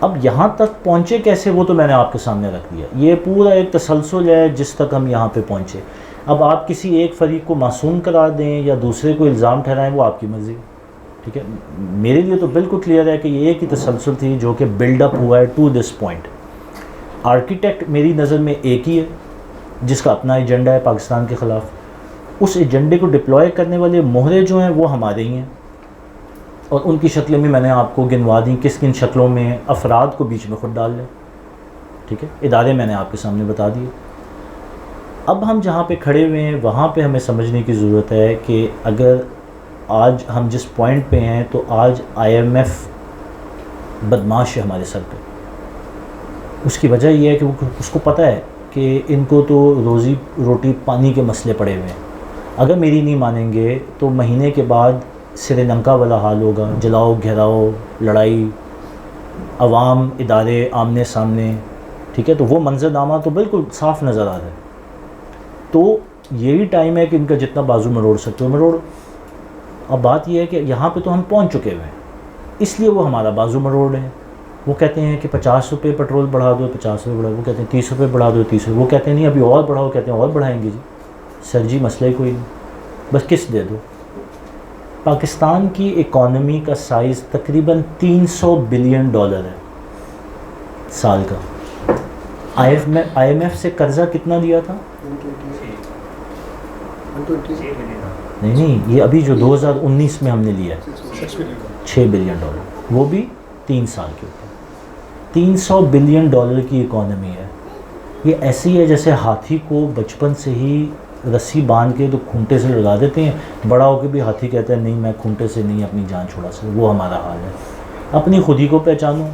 S3: اب یہاں تک پہنچے کیسے وہ تو میں نے آپ کے سامنے رکھ دیا. یہ پورا ایک تسلسل ہے جس تک ہم یہاں پہ پہنچے. اب آپ کسی ایک فریق کو معصوم قرار دیں یا دوسرے کو الزام ٹھہرائیں، وہ آپ کی مرضی. ٹھیک ہے، میرے لیے تو بالکل کلیئر ہے کہ یہ ایک ہی تسلسل تھی جو کہ بلڈ اپ ہوا ہے ٹو دس پوائنٹ. آرکیٹیکٹ میری نظر میں ایک ہی ہے جس کا اپنا ایجنڈا ہے پاکستان کے خلاف. اس ایجنڈے کو ڈپلوائے کرنے والے مہرے جو ہیں وہ ہمارے ہی ہیں، اور ان کی شکلیں بھی میں نے آپ کو گنوا دیں کس کن شکلوں میں. افراد کو بیچ میں خود ڈال لیں، ٹھیک ہے، ادارے میں نے آپ کے سامنے بتا دیے. اب ہم جہاں پہ کھڑے ہوئے ہیں وہاں پہ ہمیں سمجھنے کی ضرورت ہے کہ اگر آج ہم جس پوائنٹ پہ ہیں تو آج IMF بدماش ہے ہمارے سر پہ. اس کی وجہ یہ ہے کہ اس کو پتہ ہے کہ ان کو تو روزی روٹی پانی کے مسئلے پڑے ہوئے ہیں. اگر میری نہیں مانیں گے تو مہینے کے بعد سری لنکا والا حال ہوگا، جلاؤ گھیراؤ لڑائی، عوام ادارے آمنے سامنے. ٹھیک ہے، تو وہ منظر نامہ تو بالکل صاف نظر آ رہا ہے. تو یہی ٹائم ہے کہ ان کا جتنا بازو مروڑ سکتے ہو مروڑو. اب بات یہ ہے کہ یہاں پہ تو ہم پہنچ چکے ہوئے ہیں، اس لیے وہ ہمارا بازو مروڑ رہے ہیں. وہ کہتے ہیں کہ 50 روپے پیٹرول بڑھا دو، 50 روپے بڑھا دو. وہ کہتے ہیں 30 روپے بڑھا دو، 30 روپے. وہ کہتے ہیں نہیں ابھی اور بڑھاؤ، کہتے ہیں اور بڑھائیں گے. جی سر جی مسئلہ ہی کوئی نہیں، بس قسط دے دو. پاکستان کی اکانومی کا سائز تقریباً $300 بلین ہے سال کا. IMF سے قرضہ کتنا لیا تھا؟
S2: 120
S3: نہیں، یہ ابھی جو 2019 میں ہم نے لیا ہے $6 بلین، وہ بھی 3 سال کے اوپر. $300 بلین کی اکانومی ہے. یہ ایسی ہے جیسے ہاتھی کو بچپن سے ہی رسی باندھ کے تو کھونٹے سے لگا دیتے ہیں، بڑا ہو کے بھی ہاتھی کہتا ہے نہیں میں کھونٹے سے نہیں اپنی جان چھوڑا سکتا. وہ ہمارا حال ہے. اپنی خودی کو پہچانو.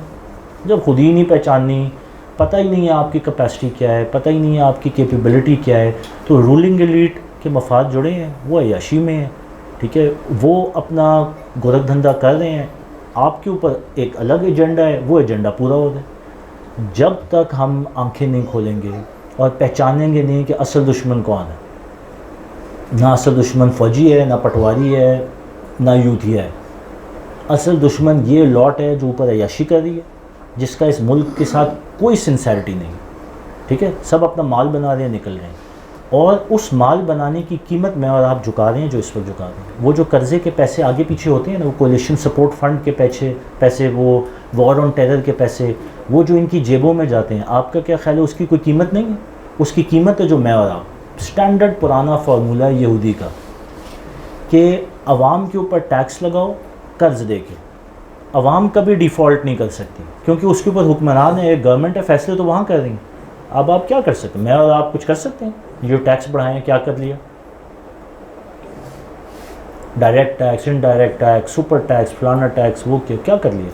S3: جب خود ہی نہیں پہچاننی، پتہ ہی نہیں ہے آپ کی کیپیسٹی کیا ہے، پتہ ہی نہیں ہے آپ کی کیپیبلٹی کیا ہے، تو رولنگ ایلیٹ کے مفاد جڑے ہیں، وہ عیاشی میں ہیں. ٹھیک ہے، وہ اپنا گورکھ دھندا کر رہے ہیں. آپ کے اوپر ایک الگ ایجنڈا ہے، وہ ایجنڈا پورا ہو جائے. جب تک ہم آنکھیں نہیں کھولیں گے اور پہچانیں گے نہیں کہ اصل دشمن کون ہے، نہ اصل دشمن فوجی ہے، نہ پٹواری ہے، نہ یوتھیا ہے. اصل دشمن یہ لاٹ ہے جو اوپر عیاشی کر رہی ہے، جس کا اس ملک کے ساتھ کوئی سنسیرٹی نہیں. ٹھیک ہے، سب اپنا مال بنا رہے ہیں، نکل رہے ہیں، اور اس مال بنانے کی قیمت میں اور آپ جھکا رہے ہیں جو اس وقت جھکا رہے ہیں. وہ جو قرضے کے پیسے آگے پیچھے ہوتے ہیں نا، وہ کولیشن سپورٹ فنڈ کے پیسے، وہ وار آن ٹیرر کے پیسے، وہ جو ان کی جیبوں میں جاتے ہیں، آپ کا کیا خیال ہے اس کی کوئی قیمت نہیں ہے؟ اس کی قیمت ہے جو میں اور آپ، سٹینڈرڈ پرانا فارمولہ یہودی کا کہ عوام کے اوپر ٹیکس لگاؤ قرض دے کے. عوام کبھی ڈیفالٹ نہیں کر سکتی کیونکہ اس کے اوپر حکمران ہے، ایک گورنمنٹ ہے، فیصلے تو وہاں کر رہی ہیں. اب آپ کیا کر سکتے ہیں؟ میں اور آپ کچھ کر سکتے ہیں؟ جو ٹیکس بڑھائیں کیا کر لیا؟ Direct tax, indirect tax, super tax, فلانا ٹیکس، وہ کیا کر لیا؟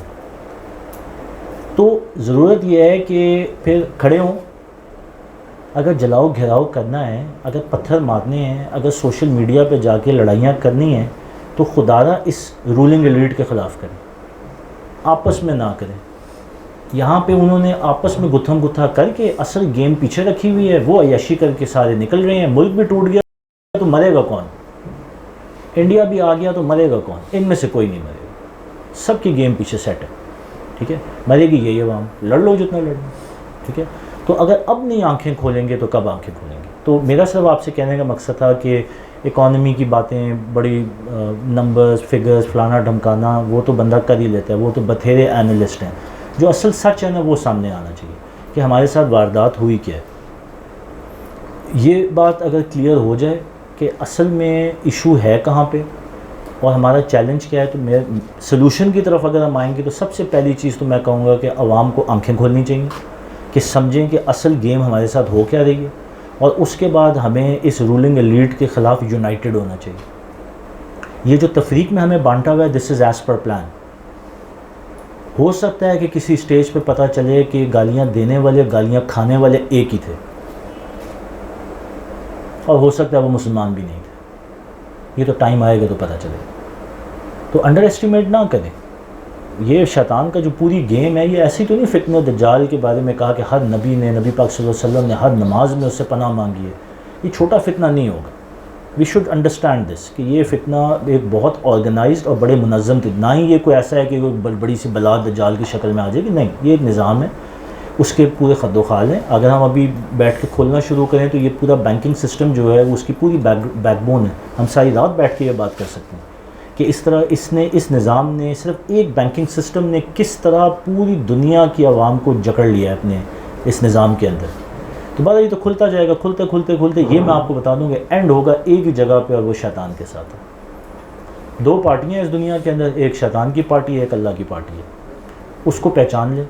S3: تو ضرورت یہ ہے کہ پھر کھڑے ہوں. اگر جلاؤ گھیراؤ کرنا ہے، اگر پتھر مارنے ہیں، اگر سوشل میڈیا پہ جا کے لڑائیاں کرنی ہیں تو خدارہ اس رولنگ ایلیٹ کے خلاف کریں، آپس میں نہ کریں. یہاں پہ انہوں نے آپس میں گتھم گتھا کر کے اصل گیم پیچھے رکھی ہوئی ہے. وہ عیاشی کر کے سارے نکل رہے ہیں. ملک بھی ٹوٹ گیا تو مرے گا کون؟ انڈیا بھی آ گیا تو مرے گا کون؟ ان میں سے کوئی نہیں مرے گا. سب کی گیم پیچھے سیٹ ہے. ٹھیک ہے، مرے گی یہی عوام، لڑ لو جتنا لڑنا. ٹھیک ہے، تو اگر اب نہیں آنکھیں کھولیں گے تو کب آنکھیں کھولیں گے؟ تو میرا صرف آپ سے کہنے کا مقصد تھا کہ اکانومی کی باتیں بڑی نمبرز فگرز فلانا ڈھمکانا وہ تو بندہ کر ہی لیتا ہے، وہ تو بتھیرے اینالسٹ ہیں. جو اصل سچ ہے نا وہ سامنے آنا چاہیے کہ ہمارے ساتھ واردات ہوئی کیا ہے. یہ بات اگر کلیئر ہو جائے کہ اصل میں ایشو ہے کہاں پہ اور ہمارا چیلنج کیا ہے، تو میں سلوشن کی طرف اگر ہم آئیں گے تو سب سے پہلی چیز تو میں کہوں گا کہ عوام کو آنکھیں کھولنی چاہیے کہ سمجھیں کہ اصل گیم ہمارے ساتھ ہو کیا رہی ہے، اور اس کے بعد ہمیں اس رولنگ ایلیٹ کے خلاف یونائٹڈ ہونا چاہیے. یہ جو تفریق میں ہمیں بانٹا ہوا ہے، دس از ایز پر پلان. ہو سکتا ہے کہ کسی اسٹیج پہ پتہ چلے کہ گالیاں دینے والے گالیاں کھانے والے ایک ہی تھے، اور ہو سکتا ہے وہ مسلمان بھی نہیں تھے. یہ تو ٹائم آئے گا تو پتہ چلے گا. تو انڈر ایسٹیمیٹ نہ کریں. یہ شیطان کا جو پوری گیم ہے، یہ ایسی تو نہیں فتنہ دجال کے بارے میں کہا کہ ہر نبی نے، نبی پاک صلی اللہ علیہ وسلم نے ہر نماز میں اس سے پناہ مانگی ہے. یہ چھوٹا فتنہ نہیں ہوگا. وی شوڈ انڈرسٹینڈ دس کہ یہ فتنہ ایک بہت آرگنائزڈ اور بڑے منظم تھی. نہ ہی یہ کوئی ایسا ہے کہ کوئی بڑی سی بلا دجال کی شکل میں آ جائے گی، نہیں، یہ ایک نظام ہے، اس کے پورے خد و خال ہیں. اگر ہم ابھی بیٹھ کے کھولنا شروع کریں تو یہ پورا بینکنگ سسٹم جو ہے اس کی پوری بیک بون ہے. ہم ساری رات بیٹھ کے یہ بات کر سکتے ہیں کہ اس طرح اس نظام نے، صرف ایک بینکنگ سسٹم نے کس طرح پوری دنیا کی عوام کو جکڑ لیا ہے اپنے اس نظام کے اندر. تو بعد یہ تو کھلتا جائے گا، کھلتے یہ میں آپ کو بتا دوں کہ اینڈ ہوگا ایک ہی جگہ پہ، اور وہ شیطان کے ساتھ ہے. 2 پارٹیاں ہیں اس دنیا کے اندر، ایک شیطان کی پارٹی ہے، ایک اللہ کی پارٹی ہے. اس کو پہچان لیں.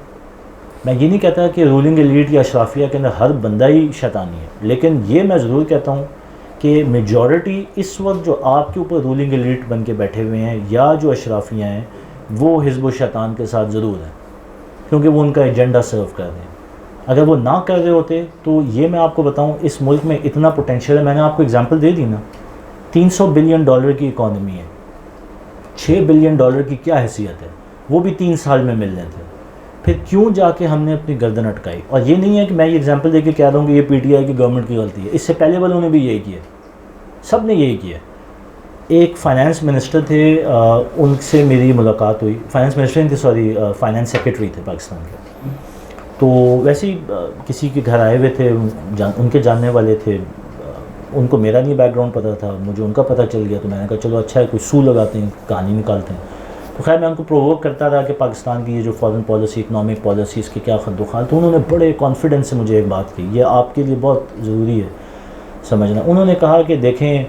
S3: میں یہ نہیں کہتا کہ رولنگ ایلیٹ یا اشرافیہ کے اندر ہر بندہ ہی شیطانی ہے، لیکن یہ میں ضرور کہتا ہوں کہ میجورٹی اس وقت جو آپ کے اوپر رولنگ ایلیٹ بن کے بیٹھے ہوئے ہیں یا جو اشرافیہ ہیں، وہ حزب الشیطان کے ساتھ ضرور ہیں، کیونکہ وہ ان کا ایجنڈا سرو کر رہے ہیں. اگر وہ نہ کر رہے ہوتے تو یہ میں آپ کو بتاؤں، اس ملک میں اتنا پوٹینشیل ہے. میں نے آپ کو اگزامپل دے دی نا، $300 بلین کی اکانومی ہے. $6 بلین کی کیا حیثیت ہے؟ وہ بھی 3 سال میں ملنے تھے. پھر کیوں جا کے ہم نے اپنی گردن اٹکائی؟ اور یہ نہیں ہے کہ میں یہ اگزامپل دے کے کہہ رہا ہوں کہ یہ پی ٹی آئی کی گورنمنٹ کی غلطی ہے. اس سے پہلے والوں نے بھی یہی کیا، سب نے یہی کیا. ایک فائنانس منسٹر تھے، ان سے میری ملاقات ہوئی. فائنانس منسٹر نہیں تھے، فائنانس سیکرٹری تھے پاکستان کے. تو ویسے ہی کسی کے گھر آئے ہوئے تھے، ان کے جاننے والے تھے. ان کو میرا نہیں بیک گراؤنڈ پتہ تھا، مجھے ان کا پتہ چل گیا. تو میں نے کہا چلو اچھا ہے، کوئی سو لگاتے ہیں، کہانی نکالتے ہیں. تو خیر میں ان کو پرووک کرتا رہا کہ پاکستان کی یہ جو فارن پالیسی، اکنامک پالیسی، اس کے کیا خد و خال. تو انہوں نے بڑے کانفیڈنس سے مجھے ایک بات کی، یہ آپ کے لیے بہت ضروری ہے سمجھنا. انہوں نے کہا کہ دیکھیں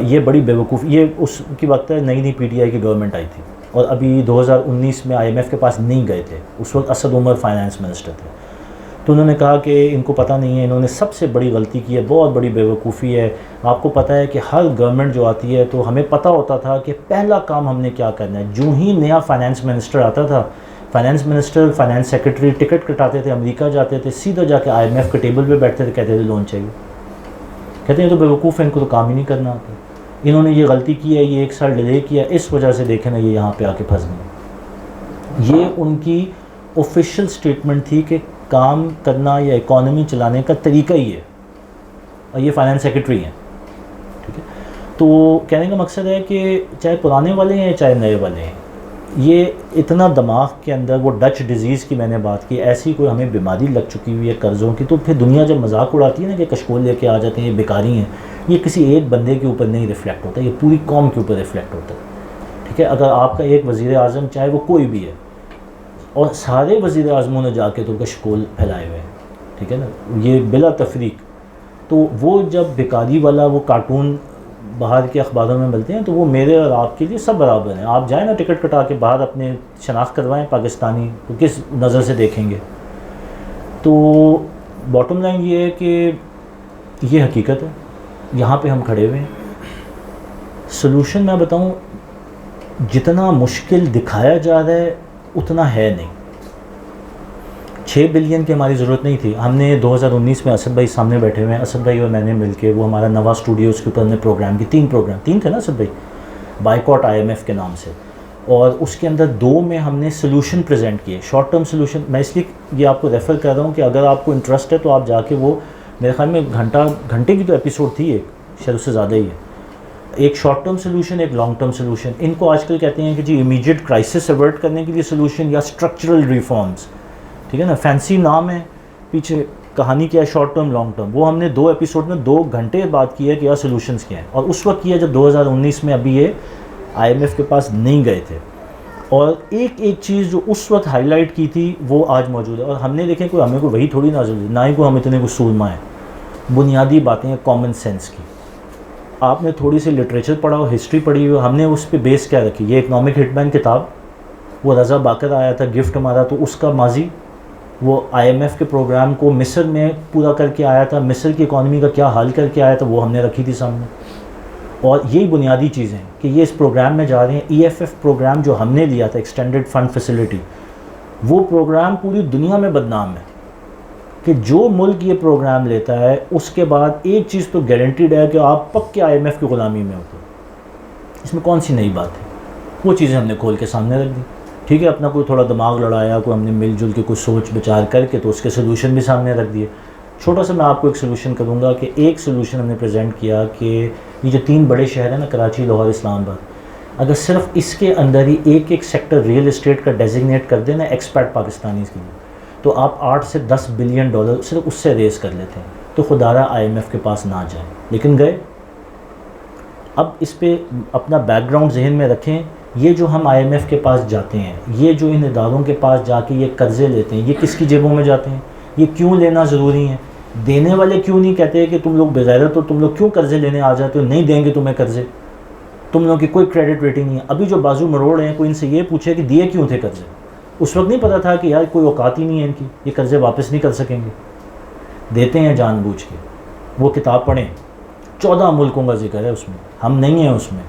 S3: یہ بڑی بیوقوف، یہ اس کی وقت ہے نئی پی ٹی آئی کی گورنمنٹ آئی تھی، اور ابھی 2019 میں IMF کے پاس نہیں گئے تھے. اس وقت اسد عمر فائنانس منسٹر تھے. تو انہوں نے کہا کہ ان کو پتہ نہیں ہے، انہوں نے سب سے بڑی غلطی کی ہے، بہت بڑی بیوقوفی ہے. آپ کو پتہ ہے کہ ہر گورنمنٹ جو آتی ہے تو ہمیں پتہ ہوتا تھا کہ پہلا کام ہم نے کیا کرنا ہے. جو ہی نیا فائنانس منسٹر آتا تھا، finance minister, finance secretary ticket کٹاتے تھے، امریکہ جاتے تھے، سیدھا جا کے IMF کے ٹیبل پہ بیٹھتے تھے، کہتے تھے لون چاہیے. کہتے ہیں تو بیوقوف ہے، ان کو تو کام ہی نہیں کرنا آتا. انہوں نے یہ غلطی کی ہے، یہ 1 سال ڈیلے کیا، اس وجہ سے دیکھیں نا یہ یہاں پہ آ کے پھنس گئے. یہ ان کی آفیشیل سٹیٹمنٹ تھی کہ کام کرنا یا اکانومی چلانے کا طریقہ ہی ہے. اور یہ فائنانس سیکرٹری ہیں، ٹھیک ہے. تو کہنے کا مقصد ہے کہ چاہے پرانے والے ہیں چاہے نئے والے ہیں، یہ اتنا دماغ کے اندر، وہ ڈچ ڈیزیز کی میں نے بات کی، ایسی کوئی ہمیں بیماری لگ چکی ہوئی ہے قرضوں کی. تو پھر دنیا جب مذاق اڑاتی ہے نا کہ کشکول لے کے آ جاتے ہیں، یہ بیکاری ہیں، یہ کسی ایک بندے کے اوپر نہیں ریفلیکٹ ہوتا، یہ پوری قوم کے اوپر ریفلیکٹ ہوتا ہے. ٹھیک ہے. اگر آپ کا ایک وزیر اعظم، چاہے وہ کوئی بھی ہے، اور سارے وزیر اعظموں نے جا کے تو کشکول پھیلائے ہوئے ہیں، ٹھیک ہے نا، یہ بلا تفریق، تو وہ جب بیکاری والا وہ کارٹون باہر کے اخباروں میں ملتے ہیں تو وہ میرے اور آپ کے لیے سب برابر ہیں. آپ جائیں نا ٹکٹ کٹا کے باہر اپنے شناخت کروائیں پاکستانی، تو کس نظر سے دیکھیں گے؟ تو باٹم لائن یہ ہے کہ یہ حقیقت ہے، یہاں پہ ہم کھڑے ہوئے ہیں. سلوشن میں بتاؤں، جتنا مشکل دکھایا جا رہا ہے اتنا ہے نہیں. 6 بلین کی ہماری ضرورت نہیں تھی. ہم نے 2019 میں اسد بھائی سامنے بیٹھے ہوئے ہیں، اسد بھائی اور میں نے مل کے، وہ ہمارا نوا اسٹوڈیو، اس کے اوپر نے پروگرام کی 3 تھے نا اسد بھائی، بائیکاٹ IMF کے نام سے. اور اس کے اندر 2 میں ہم نے سلوشن پریزنٹ کیے، شارٹ ٹرم سلوشن. میں اس لیے یہ آپ کو ریفر کر رہا ہوں کہ اگر آپ کو انٹرسٹ ہے تو آپ جا کے، وہ میرے خیال میں گھنٹے کی تو ایپیسوڈ تھی، ایک شاید اس سے زیادہ ہی ہے. ایک شارٹ ٹرم سلوشن، ایک لانگ ٹرم سلوشن. ان کو آج کل کہتے ہیں کہ جی امیجیٹ کرائسس ایورٹ کرنے کے لیے سلوشن یا اسٹرکچرل ریفارمز، ٹھیک ہے نا، فینسی نام ہے، پیچھے کہانی کیا ہے، شارٹ ٹرم لانگ ٹرم. وہ ہم نے 2 ایپیسوڈ میں 2 گھنٹے بات کی ہے کہ یار سلوشنز کیا ہیں. اور اس وقت کیا جب 2019 میں ابھی یہ IMF کے پاس نہیں گئے تھے. اور ایک چیز جو اس وقت ہائی لائٹ کی تھی وہ آج موجود ہے. اور ہم نے دیکھیں، ہمیں کوئی وہی تھوڑی نازل ہوئی، نہ ہی کوئی ہم اتنے کوئی سورما ہیں. بنیادی باتیں ہیں کامن سینس کی. آپ نے تھوڑی سی لٹریچر پڑھا ہو، ہسٹری پڑھی ہو. ہم نے اس پہ بیس کیا رکھی؟ یہ اکنامک ہٹ مین کتاب، وہ رضا باقر آیا تھا گفٹ ہمارا، تو اس کا ماضی، وہ IMF کے پروگرام کو مصر میں پورا کر کے آیا تھا، مصر کی اکانومی کا کیا حال کر کے آیا تھا، وہ ہم نے رکھی تھی سامنے. اور یہی بنیادی چیزیں کہ یہ اس پروگرام میں جا رہے ہیں. EFF پروگرام جو ہم نے لیا تھا، ایکسٹینڈڈ فنڈ فیسلٹی، وہ پروگرام پوری دنیا میں بدنام ہے کہ جو ملک یہ پروگرام لیتا ہے اس کے بعد ایک چیز تو گارنٹیڈ ہے کہ آپ پکے IMF کی غلامی میں ہوتے. اس میں کون سی نئی بات ہے؟ وہ چیزیں ہم نے کھول کے سامنے رکھ دی. ٹھیک ہے، اپنا کوئی تھوڑا دماغ لڑایا، کوئی ہم نے مل جل کے کوئی سوچ بچار کر کے تو اس کے سلوشن بھی سامنے رکھ دیے. چھوٹا سا میں آپ کو ایک سلوشن کروں گا کہ ایک سلوشن ہم نے پریزنٹ کیا کہ یہ جو 3 بڑے شہر ہیں نا، کراچی، لاہور، اسلام آباد، اگر صرف اس کے اندر ہی ایک سیکٹر ریئل اسٹیٹ کا ڈیزگنیٹ کر دیں نا ایکسپیٹ پاکستانیز کے لیے، تو آپ 8 سے 10 بلین ڈالر صرف اس سے ریز کر لیتے ہیں. تو خدا را IMF کے پاس نہ جائیں، لیکن گئے. اب اس پہ اپنا بیک گراؤنڈ ذہن میں رکھیں. یہ جو ہم IMF کے پاس جاتے ہیں، یہ جو ان اداروں کے پاس جا کے یہ قرضے لیتے ہیں، یہ کس کی جیبوں میں جاتے ہیں؟ یہ کیوں لینا ضروری ہے؟ دینے والے کیوں نہیں کہتے کہ تم لوگ بغیرت ہو، تم لوگ کیوں قرضے لینے آ جاتے ہو، نہیں دیں گے تمہیں قرضے، تم لوگوں کی کوئی کریڈٹ ریٹنگ نہیں ہے. ابھی جو بازو مروڑ ہیں، کوئی ان سے یہ پوچھے کہ دیے کیوں تھے قرضے، اس وقت نہیں پتا تھا کہ یار کوئی اوقات ہی نہیں ہے ان کی، یہ قرضے واپس نہیں کر سکیں گے. دیتے ہیں جان بوجھ کے. وہ کتاب پڑھیں، 14 ملکوں کا ذکر ہے اس میں، ہم نہیں ہیں اس میں.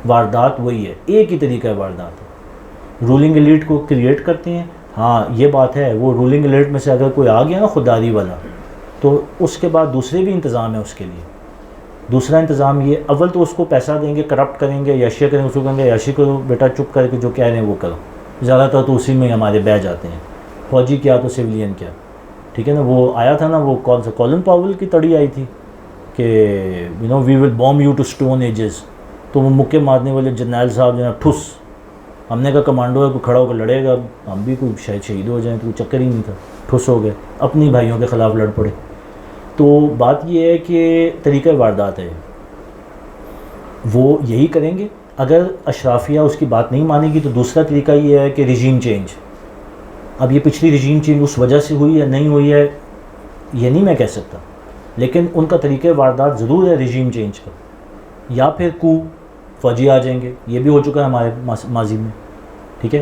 S3: واردات وہی ہے، ایک ہی طریقہ ہے واردات. رولنگ ایلیٹ کو کریٹ کرتے ہیں. ہاں یہ بات ہے، وہ رولنگ ایلیٹ میں سے اگر کوئی آ گیا نا خودداری والا، تو اس کے بعد دوسرے بھی انتظام ہے اس کے لیے. دوسرا انتظام یہ، اول تو اس کو پیسہ دیں گے، کرپٹ کریں گے، یاشیا کریں گے، اس کو کہیں گے یاشی کرو بیٹا، چپ کر کے جو کہہ رہے ہیں وہ کرو. زیادہ تر تو اسی میں ہمارے بہ جاتے ہیں، فوجی کیا تو سویلین کیا. ٹھیک ہے نا، وہ آیا تھا نا، وہ کون سا کولن پاول کی تڑی آئی تھی کہ we will bomb you to stone ages. تو وہ مکے مارنے والے جرنیل صاحب جو ہے ٹھس، ہم نے کہا کمانڈو ہے، کوئی کھڑا ہو کر لڑے گا، ہم بھی کوئی شاید شہید ہو جائیں، تو کوئی چکر ہی نہیں تھا. ٹھس ہو گئے، اپنی بھائیوں کے خلاف لڑ پڑے. تو بات یہ ہے کہ طریقہ واردات ہے، وہ یہی کریں گے. اگر اشرافیہ اس کی بات نہیں مانے گی تو دوسرا طریقہ یہ ہے کہ رجیم چینج. اب یہ پچھلی رجیم چینج اس وجہ سے ہوئی ہے نہیں ہوئی ہے یہ نہیں میں کہہ سکتا، لیکن ان کا طریقہ واردات ضرور ہے رجیم چینج کا. یا پھر کو فوجی آ جائیں گے، یہ بھی ہو چکا ہے ہمارے ماضی میں. ٹھیک ہے،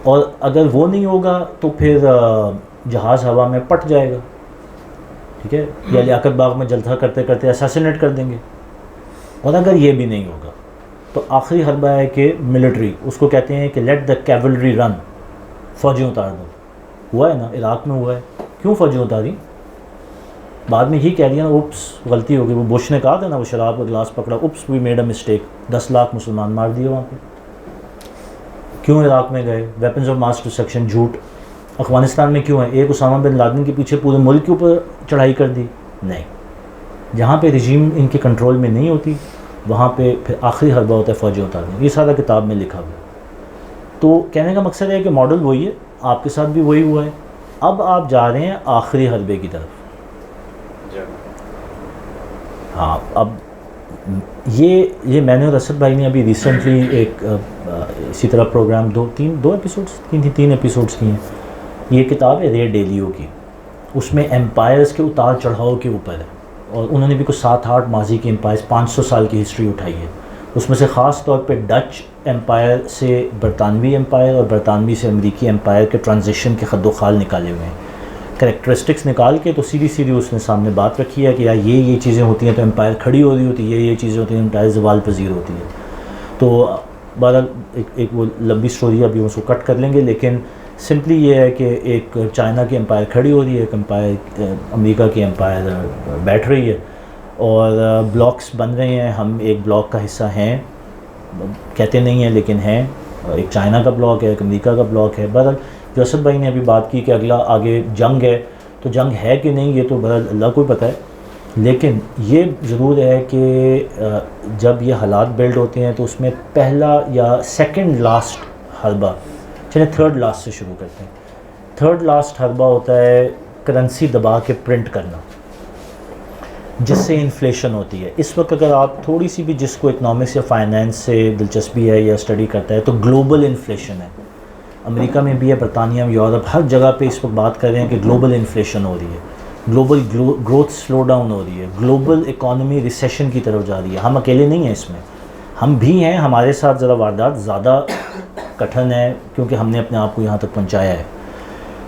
S3: اور اگر وہ نہیں ہوگا تو پھر جہاز ہوا میں پٹ جائے گا. ٹھیک ہے، یا لیاقت باغ میں جلسہ کرتے کرتے اساسینیٹ کر دیں گے. اور اگر یہ بھی نہیں ہوگا تو آخری حربہ ہے کہ ملٹری، اس کو کہتے ہیں کہ لیٹ دا کیولری رن، فوجی اتار دو. ہوا ہے نا، عراق میں ہوا ہے. کیوں فوجی اتاری؟ بعد میں یہ کہہ دیا نا، اوپس غلطی ہو گئی. وہ بش نے کہا تھا نا، وہ شراب کا گلاس پکڑا، oops we made a mistake, 10 lakh مسلمان مار دیے وہاں پہ. کیوں عراق میں گئے؟ ویپنز آف ماس ڈسٹرکشن، جھوٹ. افغانستان میں کیوں ہے؟ ایک اسامہ بن لادن کے پیچھے پورے ملک کے اوپر چڑھائی کر دی. نہیں، جہاں پہ رجیم ان کے کنٹرول میں نہیں ہوتی وہاں پہ پھر آخری حربہ ہوتا ہے فوجی اتارنے. یہ سارا کتاب میں لکھا ہوا ہے. تو کہنے کا مقصد ہے کہ ماڈل وہی ہے، آپ کے ساتھ بھی وہی ہوا ہے. اب آپ جا رہے ہیں آخری حربے کی طرف. ہاں، اب یہ میں نے اور اسد بھائی نے ابھی ریسنٹلی ایک اسی طرح پروگرام دو ایپیسوڈس تین ایپیسوڈس کی ہیں. یہ کتاب ہے رے ڈیلیو کی، اس میں ایمپائرز کے اتار چڑھاؤ کے اوپر ہے، اور انہوں نے بھی کچھ 7-8 ماضی کے امپائرز 500 سال کی ہسٹری اٹھائی ہے. اس میں سے خاص طور پہ ڈچ امپائر سے برطانوی امپائر اور برطانوی سے امریکی امپائر کے ٹرانزیشن کے خد و خال نکالے ہوئے ہیں، کریکٹرسٹکس نکال کے. تو سیدھی اس نے سامنے بات رکھی ہے کہ یار یہ چیزیں ہوتی ہیں تو امپائر کھڑی ہو رہی ہوتی ہے، یہ چیزیں ہوتی ہیں امپائر زوال پذیر ہوتی ہے. تو بہرحال ایک وہ لمبی سٹوری، ابھی اس کو کٹ کر لیں گے، لیکن سمپلی یہ ہے کہ ایک چائنا کی امپائر کھڑی ہو رہی ہے، ایک امپائر امریکہ کی امپائر بیٹھ رہی ہے، اور بلاکس بن رہے ہیں. ہم ایک بلاک کا حصہ ہیں، کہتے نہیں ہیں لیکن ہیں. ایک چائنا کا بلاک ہے، ایک امریکہ کا بلاک ہے. بہرحال جو اسد بھائی نے ابھی بات کی کہ اگلا آگے جنگ ہے، تو جنگ ہے کہ نہیں یہ تو بہرحال اللہ کو پتہ ہے. لیکن یہ ضرور ہے کہ جب یہ حالات بلڈ ہوتے ہیں تو اس میں پہلا یا سیکنڈ لاسٹ حربہ، چلیں تھرڈ لاسٹ سے شروع کرتے ہیں. تھرڈ لاسٹ حربہ ہوتا ہے کرنسی دبا کے پرنٹ کرنا، جس سے انفلیشن ہوتی ہے. اس وقت اگر آپ تھوڑی سی بھی جس کو اکنامکس یا فائنینس سے دلچسپی ہے یا اسٹڈی کرتا ہے تو گلوبل انفلیشن ہے. امریکہ میں بھی ہے، برطانیہ میں، یورپ، ہر جگہ پہ اس وقت بات کر رہے ہیں کہ گلوبل انفلیشن ہو رہی ہے، گلوبل گروتھ سلو ڈاؤن ہو رہی ہے، گلوبل اکانومی ریسیشن کی طرف جا رہی ہے. ہم اکیلے نہیں ہیں اس میں، ہم بھی ہیں. ہمارے ساتھ ذرا واردات زیادہ کٹھن ہے کیونکہ ہم نے اپنے آپ کو یہاں تک پہنچایا ہے،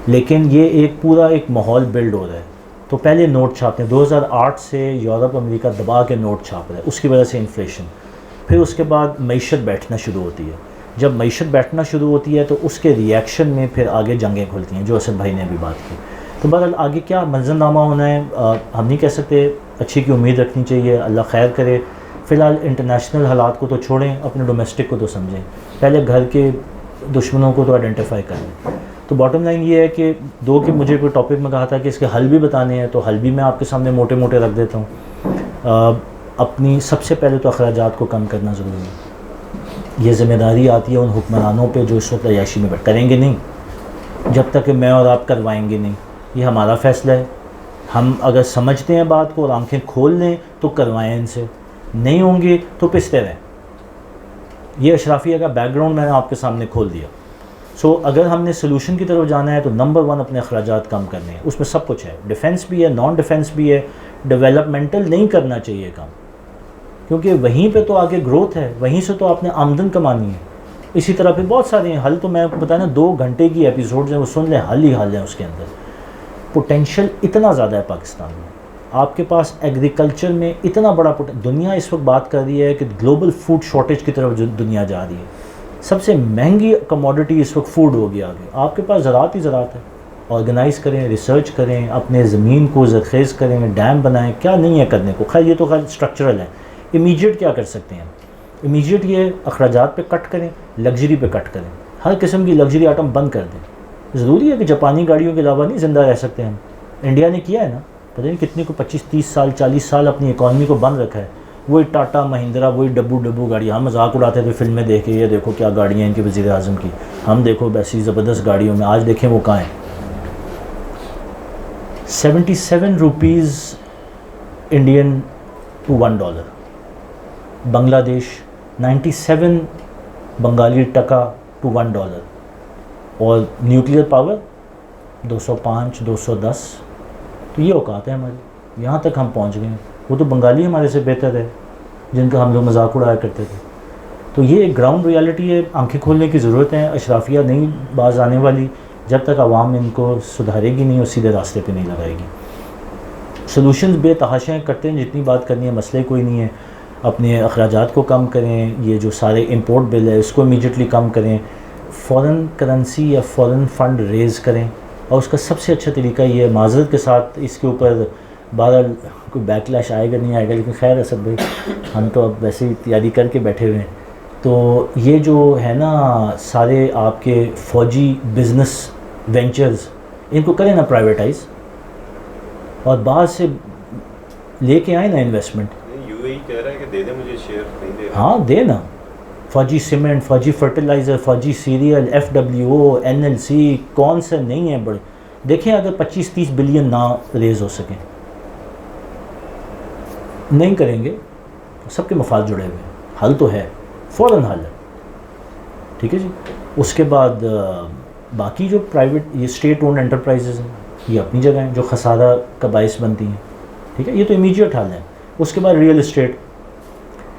S3: لیکن یہ پورا ایک ماحول بلڈ ہو رہا ہے. تو پہلے نوٹ چھاپتے ہیں، 2008 سے یورپ امریکہ دبا کے نوٹ چھاپ رہا ہے، اس کی وجہ سے انفلیشن. پھر اس کے بعد معیشت بیٹھنا شروع ہوتی ہے. جب معیشت بیٹھنا شروع ہوتی ہے تو اس کے ریئیکشن میں پھر آگے جنگیں کھلتی ہیں، جو اسد بھائی نے ابھی بات کی. تو بہرحال آگے کیا منظرنامہ ہونا ہے ہم نہیں کہہ سکتے، اچھی کی امید رکھنی چاہیے، اللہ خیر کرے. فی الحال انٹرنیشنل حالات کو تو چھوڑیں، اپنے ڈومیسٹک کو تو سمجھیں. پہلے گھر کے دشمنوں کو تو آئیڈینٹیفائی کر لیں. تو باٹم لائن یہ ہے کہ کہ مجھے کوئی ٹاپک میں کہا تھا کہ اس کے حل بھی بتانے ہیں، تو حل بھی میں آپ کے سامنے موٹے موٹے رکھ دیتا ہوں. اپنی سب سے پہلے تو اخراجات کو کم کرنا ضروری ہے. یہ ذمہ داری آتی ہے ان حکمرانوں پہ جو اس وقت عیاشی میں کریں گے نہیں جب تک کہ میں اور آپ کروائیں گے نہیں. یہ ہمارا فیصلہ ہے. ہم اگر سمجھتے ہیں بات کو اور آنکھیں کھول لیں تو کروائیں ان سے، نہیں ہوں گے تو پستے رہیں. یہ اشرافیہ کا بیک گراؤنڈ میں نے آپ کے سامنے کھول دیا. سو اگر ہم نے سلوشن کی طرف جانا ہے تو نمبر 1 اپنے اخراجات کم کرنے ہیں. اس میں سب کچھ ہے، ڈیفنس بھی ہے، نان ڈیفنس بھی ہے. ڈیولپمنٹل نہیں کرنا چاہیے کام، کیونکہ وہیں پہ تو آگے گروتھ ہے، وہیں سے تو آپ نے آمدن کمانی ہے. اسی طرح پھر بہت سارے ہیں حل. تو میں آپ کو بتایا نا 2 گھنٹے کی ایپیسوڈز ہیں، وہ سن لیں، حل ہی حل ہے. اس کے اندر پوٹینشیل اتنا زیادہ ہے پاکستان میں. آپ کے پاس ایگریکلچر میں اتنا بڑا دنیا اس وقت بات کر رہی ہے کہ گلوبل فوڈ شارٹیج کی طرف جو دنیا جا رہی ہے. سب سے مہنگی کموڈٹی اس وقت فوڈ ہو گیا آگے. آپ کے پاس زراعت ہی زراعت ہے. آرگنائز کریں، ریسرچ کریں، اپنے زمین کو زرخیز کریں، ڈیم بنائیں. کیا نہیں ہے کرنے کو؟ خیر یہ تو خیر اسٹرکچرل ہے. امیجیٹ کیا کر سکتے ہیں؟ امیجیٹ یہ اخراجات پہ کٹ کریں، لگژری پہ کٹ کریں. ہر قسم کی لگژری آئٹم بند کر دیں. ضروری ہے کہ جاپانی گاڑیوں کے علاوہ نہیں زندہ رہ سکتے ہم. انڈیا نے کیا ہے نا، پتہ نہیں کتنے کو 25-30 سال 40 سال اپنی اکانومی کو بند رکھا ہے. وہی ٹاٹا مہندرا، وہی ڈبو گاڑی. ہم مذاق اڑاتے تھے فلمیں دیکھ کے، یہ دیکھو کیا گاڑیاں ہیں ان کے وزیر اعظم کی. ہم دیکھو ایسی زبردست گاڑیوں میں. آج دیکھیں وہ کہاں ہیں. 77 روپیز انڈین ٹو $1. بنگلہ دیش 97 بنگالی ٹکا ٹو $1. اور نیوکلیئر پاور 205 210. تو یہ اوقات ہے ہماری. یہاں تک ہم پہنچ گئے ہیں. وہ تو بنگالی ہمارے سے بہتر ہے جن کا ہم لوگ مذاق اڑایا کرتے تھے. تو یہ ایک گراؤنڈ ریالٹی ہے. آنکھیں کھولنے کی ضرورت ہے. اشرافیہ نہیں باز آنے والی جب تک عوام ان کو سدھارے گی نہیں اور سیدھے راستے پہ نہیں لگائے گی. سلوشنز بے تحاشا کرتے ہیں، جتنی بات کرنی ہے، مسئلے کوئی نہیں ہے. اپنے اخراجات کو کم کریں. یہ جو سارے امپورٹ بل ہے اس کو امیجیٹلی کم کریں. فورن کرنسی یا فورن فنڈ ریز کریں. اور اس کا سب سے اچھا طریقہ یہ ہے، معذرت کے ساتھ اس کے اوپر بہرحال کوئی بیک لیش آئے گا نہیں آئے گا، لیکن خیر اسد بھائی ہم تو اب ویسے ہی تیاری کر کے بیٹھے ہوئے ہیں. تو یہ جو ہے نا سارے آپ کے فوجی بزنس وینچرز، ان کو کریں نا پرائیویٹائز، اور باہر سے لے کے آئیں نا انویسٹمنٹ.
S4: UAE کہہ رہا ہے کہ دے دیں مجھے شیئر، نہیں دے رہا.
S3: ہاں دے نا. فوجی سیمنٹ، فوجی فرٹیلائزر، فوجی سیریل، FWO، NLC، کون سے نہیں ہیں بڑے. دیکھیں اگر 25-30 بلین نہ ریز ہو سکیں، نہیں کریں گے. سب کے مفاد جڑے ہوئے ہیں. حل تو ہے، فوراً حل ہے. ٹھیک ہے جی. اس کے بعد باقی جو پرائیویٹ یہ اسٹیٹ اونڈ انٹرپرائزز ہیں، یہ اپنی جگہ ہیں جو خسارہ کا باعث بنتی ہیں. ٹھیک ہے، یہ تو امیجیٹ حل ہے. اس کے بعد ریئل اسٹیٹ.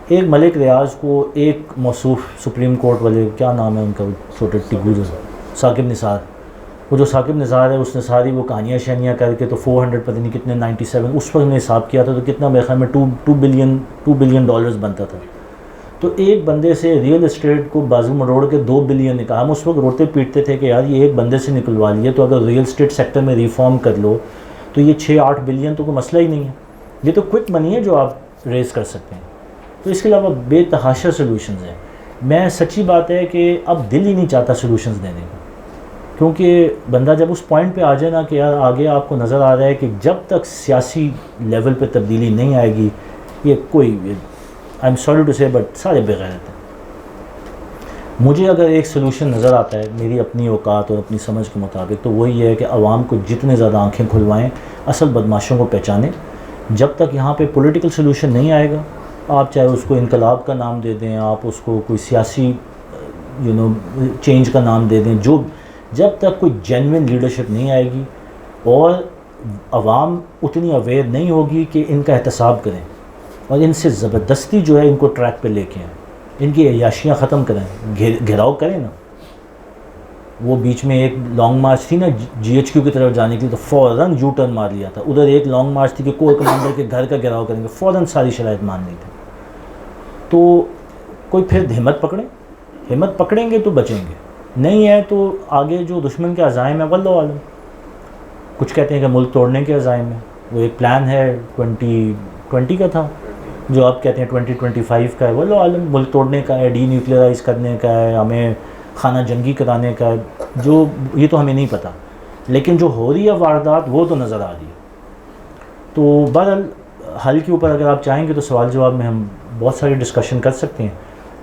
S3: ایک ملک ریاض کو ایک موصوف سپریم کورٹ والے، کیا نام ہے ان کا، چھوٹے ٹگو جو ثاقب نثار، وہ جو ثاقب نثار ہے اس نے ساری وہ کہانیاں شہنیاں کر کے تو 400 پتہ نہیں کتنے 97 اس وقت نے حساب کیا تھا تو کتنا میرے خیال میں $2 بلین بنتا تھا. تو ایک بندے سے ریئل اسٹیٹ کو بازو مروڑ کے 2 بلین نکالا. ہم اس وقت روتے پیٹتے تھے کہ یار یہ ایک بندے سے نکلوا لیے تو اگر ریئل اسٹیٹ سیکٹر میں ریفارم کر لو تو یہ 6-8 بلین تو کوئی مسئلہ ہی نہیں ہے. یہ تو کوئک منی ہے جو آپ ریز کر سکتے ہیں. تو اس کے علاوہ بے تحاشا سلوشنز ہیں. میں سچی بات ہے کہ اب دل ہی نہیں چاہتا سلوشنز دینے کا، کیونکہ بندہ جب اس پوائنٹ پہ آ جائے نا کہ یار آگے آپ کو نظر آ رہا ہے کہ جب تک سیاسی لیول پہ تبدیلی نہیں آئے گی یہ کوئی، آئی ایم سوری ٹو سے بٹ سارے بغیرت ہیں. مجھے اگر ایک سلوشن نظر آتا ہے میری اپنی اوقات اور اپنی سمجھ کے مطابق تو وہی ہے کہ عوام کو جتنے زیادہ آنکھیں کھلوائیں، اصل بدماشوں کو پہچانیں. جب تک یہاں پہ پولیٹیکل سلوشن نہیں آئے گا، آپ چاہے اس کو انقلاب کا نام دے دیں، آپ اس کو کوئی سیاسی چینج کا نام دے دیں، جو جب تک کوئی جینوئن لیڈرشپ نہیں آئے گی اور عوام اتنی اویئر نہیں ہوگی کہ ان کا احتساب کریں اور ان سے زبردستی جو ہے ان کو ٹریک پہ لے کے آئیں، ان کی عیاشیاں ختم کریں، گھیراؤ کریں نا. وہ بیچ میں ایک لانگ مارچ تھی نا GHQ کی طرف جانے کے لیے تو فوراً یو ٹرن مار لیا تھا. ادھر ایک لانگ مارچ تھی کہ کور کمانڈر کے گھر کا گھیراؤ کریں گے، فوراً ساری شرائط مان لی تھی. تو کوئی پھر ہمت پکڑیں گے تو بچیں گے، نہیں ہے تو آگے جو دشمن کے عزائم ہیں واللہ عالم. کچھ کہتے ہیں کہ ملک توڑنے کے عزائم ہیں. وہ ایک پلان ہے 2020 کا تھا، جو آپ کہتے ہیں 2025 کا ہے، واللہ عالم. ملک توڑنے کا ہے، ڈی نیوکلیئرائز کرنے کا ہے، ہمیں خانہ جنگی کرانے کا، جو یہ تو ہمیں نہیں پتہ، لیکن جو ہو رہی ہے واردات وہ تو نظر آ رہی ہے. تو بہرحال حل کے اوپر اگر آپ چاہیں گے تو سوال جواب میں ہم بہت ساری ڈسکشن کر سکتے ہیں،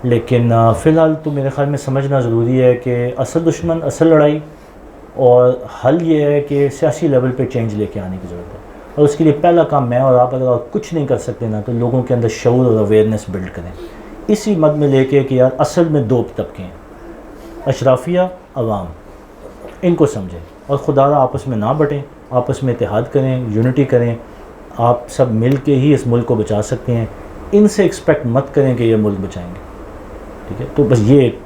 S3: لیکن فی الحال تو میرے خیال میں سمجھنا ضروری ہے کہ اصل دشمن، اصل لڑائی، اور حل یہ ہے کہ سیاسی لیول پہ چینج لے کے آنے کی ضرورت ہے. اور اس کے لیے پہلا کام میں اور آپ اگر کچھ نہیں کر سکتے نا تو لوگوں کے اندر شعور اور اویئرنیس بلڈ کریں، اسی مد میں لے کے کہ یار اصل میں دو طبقے ہیں، اشرافیہ، عوام، ان کو سمجھیں اور خدا را آپس میں نہ بٹیں، آپس میں اتحاد کریں، یونٹی کریں. آپ سب مل کے ہی اس ملک کو بچا سکتے ہیں. ان سے ایکسپیکٹ مت کریں کہ یہ ملک بچائیں گے. ٹھیک ہے، تو بس یہ ایک